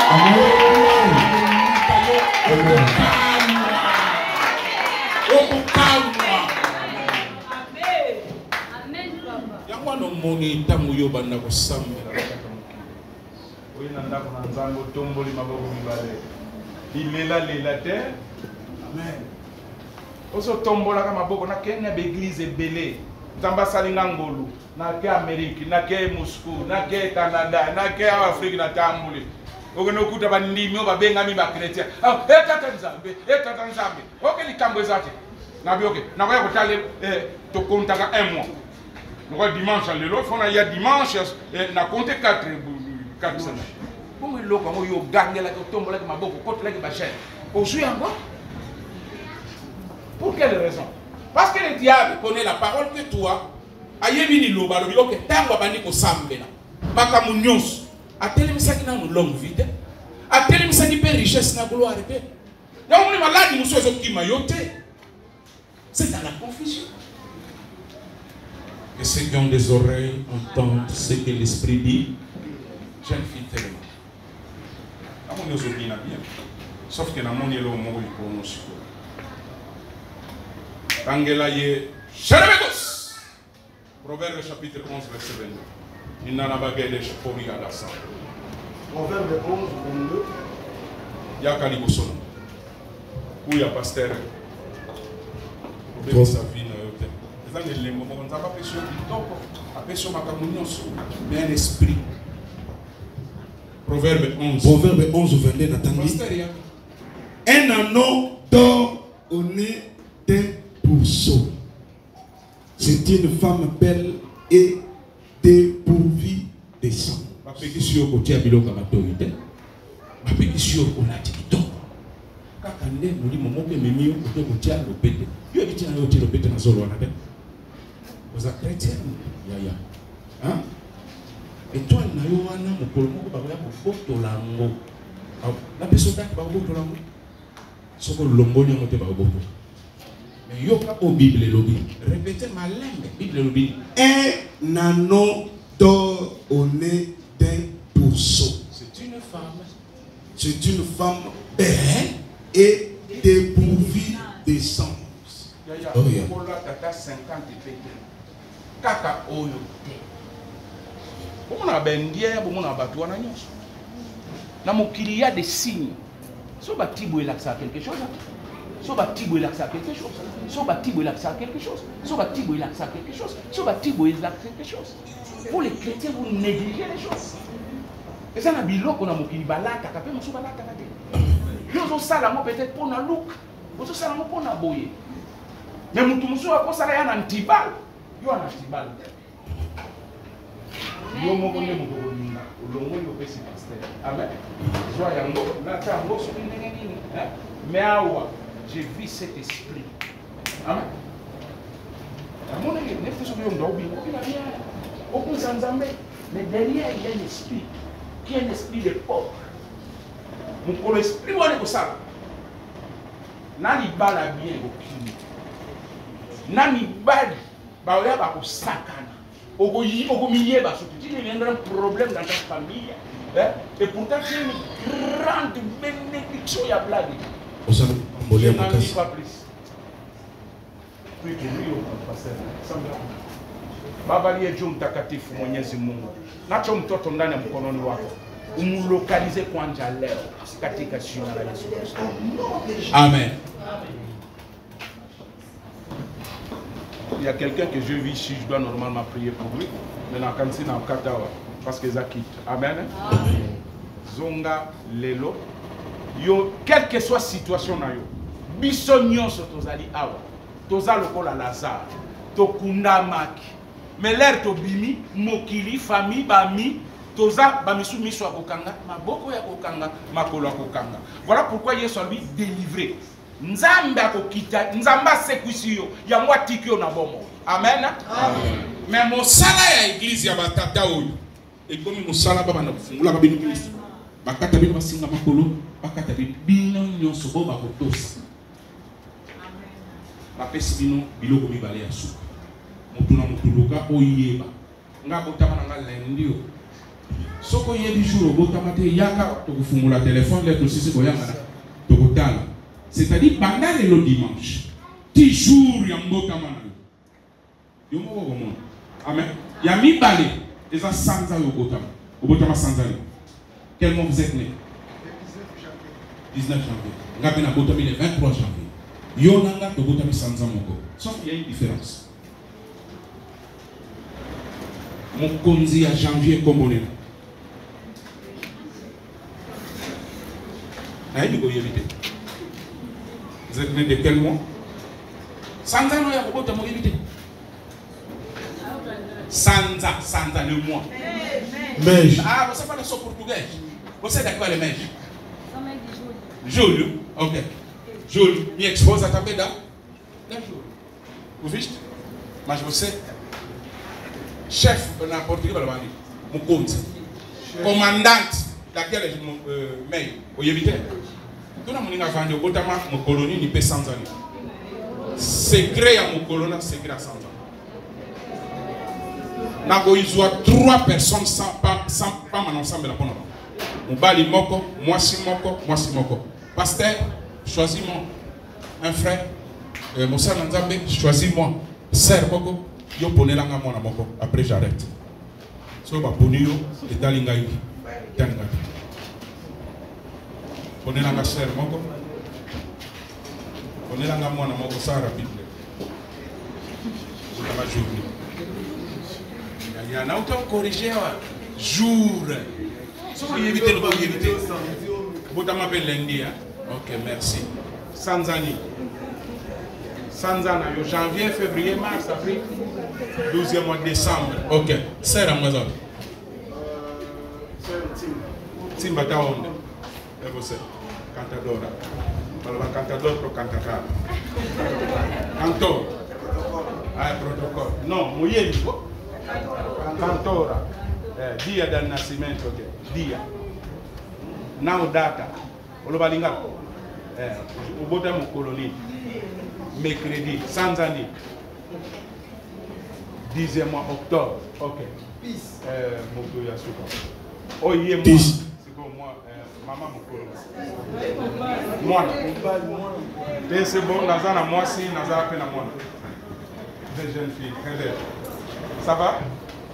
Yangwano moni tamu yo banda ko sambe. Oina ndako na Nzambe tomboli maboko mibale. Il est là, terre. Amen. Oso tombola kama boko na kenya beglise belé. Tamba salinga ngolu. Na ke Amérique, na ke Moscou, na ke Canada, na ke Afrique na tambuli. Ogono kuta bandimi obabenga mi ba chrétien. Ah, tata nzambe. OK likambo ezate. Na bi OK. Na ko yakotale to kontaka 1 mois. Donc dimanche le lot fona ya dimanche na compter 4 semaines. Pour le loco yo gangela ko tombola ke maboko kotela ke ba chaîne. Aujourd'hui encore. Pour quelle raison? Parce que le diable connaît la parole que toi ayebini loba lobi OK tango bandi ko sambela. Makamu nyonso atelemisaki na longue vie. Atelemisaki pe richesse na gloire pe. Donc on est malade muso ezokima yote. C'est dans la confusion. Et ceux qui ont des oreilles entendent ce que l'esprit dit. Jeune fille tellement. La mon est bien. Sauf que la mon est là au moment où il prononce. Angela ye Chalabegos. Proverbe chapitre 11 verset 22. Il n'en a pas gagné de chapori à la sang. Proverbe 11 22. Yakali Bosono. Où il y a pasteur. Proverbe sa vie. Mais un esprit. Proverbe 11. Proverbe 11 22 n'attendit. Un anneau d'or au nez d'un pourceau. C'est une femme belle et dépourvue de sang. Vous êtes chrétien, yaya. Hein? Et toi, il y a un mokolo moko bakoya kofoto lango. La personne qui va kofoto lango. Soko longo ni mote ba kofoto. Mais yoka au Bible lobi. Répétez ma langue. Bible lobi. Un anneau d'or au nez d'un pourceau. C'est une femme. C'est une femme belle et dépourvue de sang. Yaya. Oh yeah. Tata 50 pété. Kaka oyo te. Bomona bendia, bomona batu wana nyonso. Na mokili ya des signes. So batibo elaksa quelque chose. So batibo elaksa quelque chose. So batibo elaksa quelque chose. So batibo elaksa quelque chose. So batibo elaksa quelque chose. Pour les chrétiens, vous négligez les choses. Et ça na biloko na mokili balata, kape mosu balata kate. Yo sala mo peut-être pour na look. Ozo sala mo pour na boye. Mais mutu musu akosala ya na ntibal. Yo ana tibal. Yo moko ne moko bonina. Olongo yo pesi pasteur. Amen. Joa yango na tango so ndenge nini. Mais awa, j'ai vu cet esprit. Amen. Amona ye ne fait so yo ndo bi. Il a rien. Aucun sanzambe. Mais derrière il y a un esprit qui est un esprit de pauvre. Mon esprit wana ko sala. Nani bala bien okini. Nani bali baoya ba kosakana okomiye baso tu il y a un problème dans ta famille et pourtant c'est une grande bénédiction ya blague Osana mbolia makasi pas plus rio pasteur sambla baba liye juu mtakatifu Mwenyezi Mungu nacho mtoto ndani ya mkononi wako umlokalize kwanja leo katika jina la Yesu Kristo. Amen. Il y a quelqu'un que je vis ici, je dois normalement prier pour lui. Mais dans le cas Katawa, parce que ça quitte. Amen. Zonga lelo. Yo, quelle que soit la situation, biso nyonso tozali awa. Toza lokola Lazare. Tokunda maki. Mais l'air tobimi, mokili, famille, bami. Toza bamisu miso akokanga, maboko ya kokanga, makolo akokanga. Voilà pourquoi Yesu a lui délivré. Nzambe akokita, nzamba sekwisi yo, ya mwatiki yo na bomo. Amen. Amen. Mais mosala ya église ya batata oyo. Ekomi mosala baba na kufungula ba bino ministre. Bakata bino basinga makolo, bakata bino nyonso bo bakotosa. Amen. Bapesi bino biloko mibale ya suka. Mutu na mutu luka oyeba. Nga botama na nga lendi yo. Soko yebi jour botama te yaka to kufungula téléphone le to sisi boyanga na to kotala. C'est-à-dire pendant le dimanche, 10 jours ya mbotama na yo. Yo mo ko mo. Amen. Ya mibale eza sanza yo botama. Obotama sanza yo. Quel mois vous êtes né? 19 janvier. Ngapi na botami le 23 janvier. Yonanga to botami sanza moko. Sauf qu'il y a une différence. Mon konzi à janvier comme on est là. Vous êtes né de quel mois? Sanza no ya kobota mo éviter. Sanza, Sanza le mois. Mège. Ah, você fala só português? Você é da qual é mês? Julho. Ok. Julho. Minha esposa também dá? Dá julho. Vous viste? Mas você, chefe na português, Mukonzi, comandante daquele mês, o éviter. Toda muninga vande botama mo colonie ni pe sans ani. Secret ya mo colonna, secret à 100 ans. Nago izwa 3 personnes sans pas ensemble la bonne. Mobali moko, moi si moko. Pasteur, choisis-moi. Un frère, Moussa Nzambe, choisis-moi. Sœur moko, yo ponelanga mona moko. Après j'arrête. So ba ponio et talingai. Talingai. Ponelanga sœur moko. Ponelanga mona moko ça rapide. Vous la journée. Il y a un autre corrigé jour. Si vous évitez le bon éviter. Vous m'appelez lundi. Ok, merci. Sanzani. Sanzana, janvier, février, mars, avril, 12e mois de décembre. Ok. C'est la maison. Timbata onde. Et vous savez. Cantadora. Malva cantador pro cantacar. Cantor. Ah, protocole. Non, mouillé. Cantora, dia del nascimento, dia. Now data, olobalinga, ubota mo colonie, mercredi, sans année, 10e mois octobre, ok. Moto yasuka. Oh yé moi, c'est comme moi, maman mo colonie. Moi, c'est bon, nazana moi si nazara pena moi. Des jeunes filles, très belles. Ça va?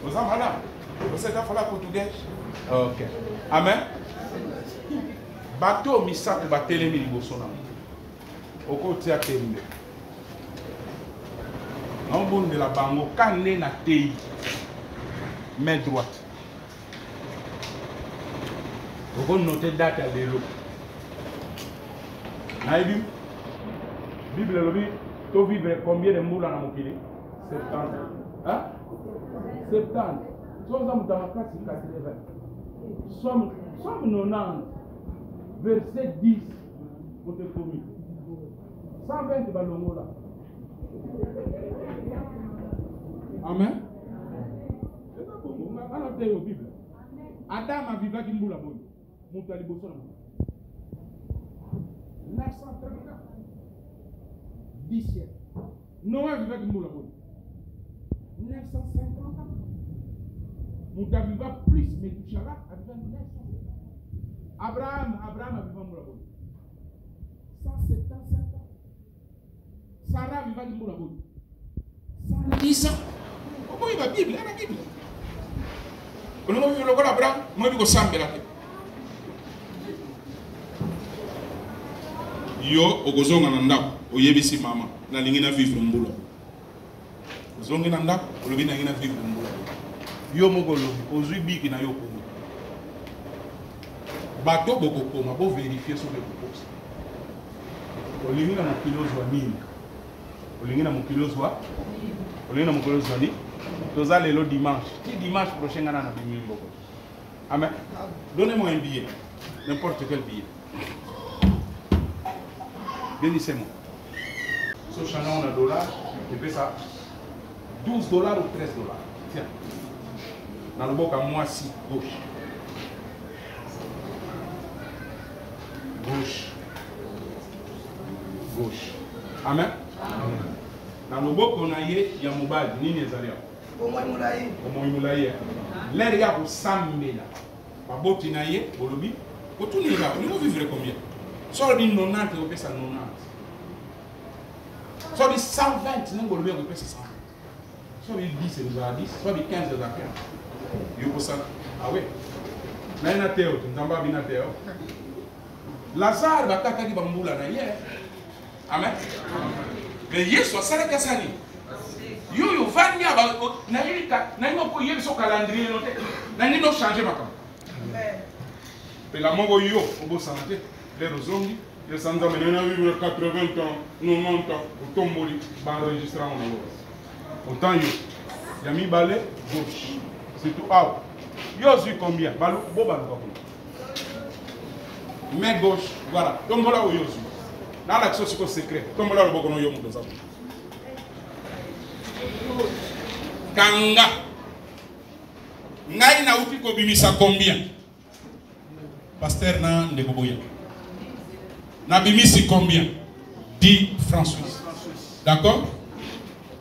Vous en voilà? Vous êtes en portugais? Ok. Amen. Bateau misato batelemi liboso na. Okoti atembe. Nambonde la bango kane na tei. Main droite. Vous notez date à l'élo. Naïbim. Bible lobi. Tu vivre combien de moula na mokili? 70. Hein? 70. Somme dans ma classe, 80. Somme 90. Verset 10. Pour te commis. 120 ballons là. Amen. C'est pas bon. On a noté au Bible. Adam a vécu qui moula bon. Monte à l'ibosson. 934. 10 siècles. Noé a vécu qui moula bon. 950 ans. Mouta viva plus, mais Touchala a vécu 950 ans. Abraham a vécu moula bon. 175 ans. Sarah a vécu moula bon. 110 ans. Comment il va Bible? Il y a la Bible. On a vu le roi Abraham, moi je vais vous samber la tête. Yo, ogozonga na ndako, oyebisi mama, na lingi na vivre mbula. Ozonga na ndako, olobi na lingi na vivre mbula. Yo mogolo, ozui biki na yo kongo. Bato boko koma, bo vérifier sur le propos. Olingi na mokilozo wa nini? Olingi na mokilozo wa? Olingi na mokilozo wa nini? Toza lelo dimanche. Qui dimanche prochain on a un billet. Amen. Donnez-moi un billet. N'importe quel billet. Bénissez-moi. Ce chanon on a $, je fais ça. $12 ou $13. Tiens. Dans le boc à moi si gauche. Gauche. Gauche. Amen. Dans le boc on a il y a mobile. Nini ezalia. L'air y a pour 100 000. Ma botte na ye, bolobi. Pour tout là, on va vivre combien? Soit dit 90, on peut ça 90. Soit dit 120, on peut ça 100. Soit dit 10, on va 10. Soit dit 15, on va 15. Il faut ça. Ah oui. Mais il y a théo, tu n'as pas bien théo. Lazare bataka di bambula na ye. Amen. Mais Yesu asala kasani. Yo vani aba na yika na ngo ko yeso calendrier noté. Na ni no changer makam. La mongo yo obo santé les rozongi les sanza menena vivre 80 ans 90 ans au tomboli ba enregistrer en alo. Autant yo yami balé gauche. C'est tout out. Yo suis combien? Balou bo balou ba. Main gauche, voilà. Tombola ou yo suis. Dans l'action c'est secret. Tombola le bokono yo mo ça. Kanga. Ngai na uti ko bimisa combien? Pasteur na ndeboboya. Na bimisi combien? 10 francs suisses. D'accord?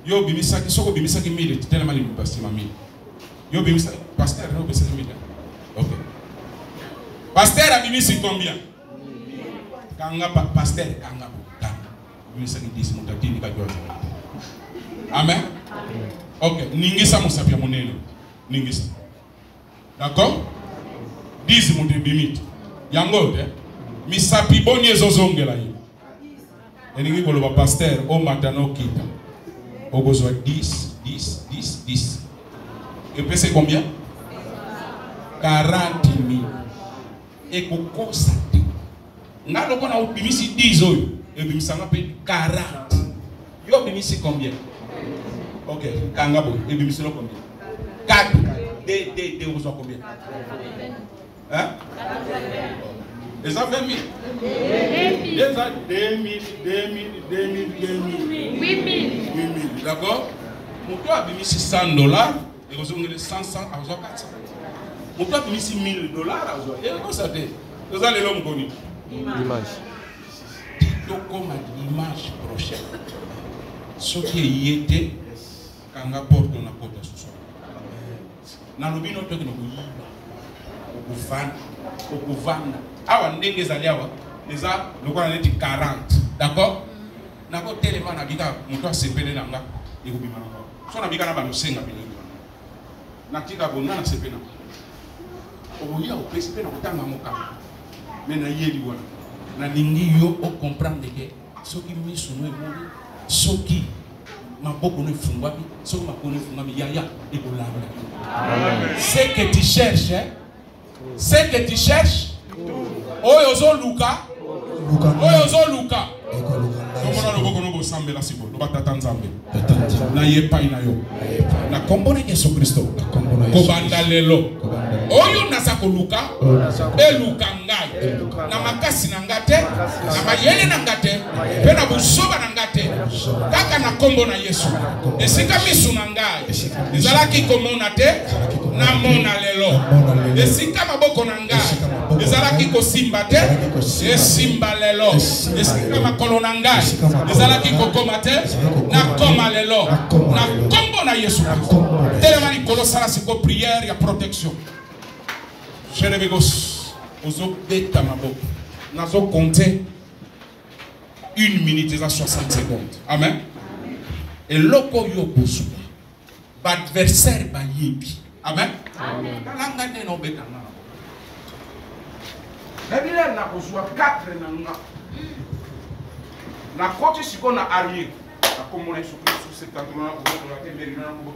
Yo bimisa ki soko bimisa ki 1000 tellement il me passe ma 1000. Yo bimisa pasteur no bimisa 1000. OK. Pasteur a bimisi combien? Kanga pasteur kanga. Bimisa ki 10 mutatini ka joa. Amen. Ok, ningisa musapia moneno. Ningisa. D'accord? 10 mon débimite. Yango te. Misapi boni ezozongela yi. Eningi koloba pasteur o matano kita. O besoin 10. Et puis c'est combien? 40 000. Et koko sate. Ngalo kona ubimisi 10 oyo. Et bimisa ngape 40. Yo bimisi combien? Ok, Kangabo, et bimisi lo combien? 4. D, vous avez combien? Hein? Les gens 20 000. 8 000. D'accord? Mon toi a mis $100, et vous avez 100, à 400. Mon toi a mis $1 000, et vous savez, vous allez l'homme connu. L'image. Comme l'image prochaine. Ce qui y était, quand on porte na porte ce soir. Na lobino to kino kuyiba. Okuvanda. Awa ndenge zaliawa. Eza lokwa neti 40. D'accord? Na ko telema na bika muto asepele na nga ekubima na nga. So na bika na bano senga bino. Na tika bonna na sepena. Obuya opesi pe na kutanga moka. Mais na yeli wana. Na lingi yo o comprendre que soki misu no emoni soki maboko no fungwami soki makolo fungwami yaya ekolanga. C'est que tu cherches, hein? C'est que tu cherches. Oyozo Luka. Oyozo Luka. Komona loboko no bosambela siko no batata nzambe. Na yepa ina yo. Na kombone Yesu Kristo. Kobanda lelo. Oyo nasako Luka. Eluka ngai. Na makasi na ngate. Na mayele na ngate. Pe na busoba na ngate. Kaka na kombo na Yesu. Esika misu na ngai. Ezalaki komona te. Na mona lelo. Esika maboko na ngai. Ezalaki kosimba te. Esimba lelo. Esika makolo na ngai. Ezalaki kokoma te. Na koma lelo. Na kombo na Yesu. Tellement ni kolosala siko prière ya protection. Chérebegos, ozo beta maboko. Nazo compter 1 minute et 60 secondes. Amen. Et loko yo bosu. Adversaire ba yebi. Amen. Amen. Langa ne no beta na. Nabila na kozwa 4 na nga. Na koti siko na arrière. Na komona sous 70 na ko na ke merina na ko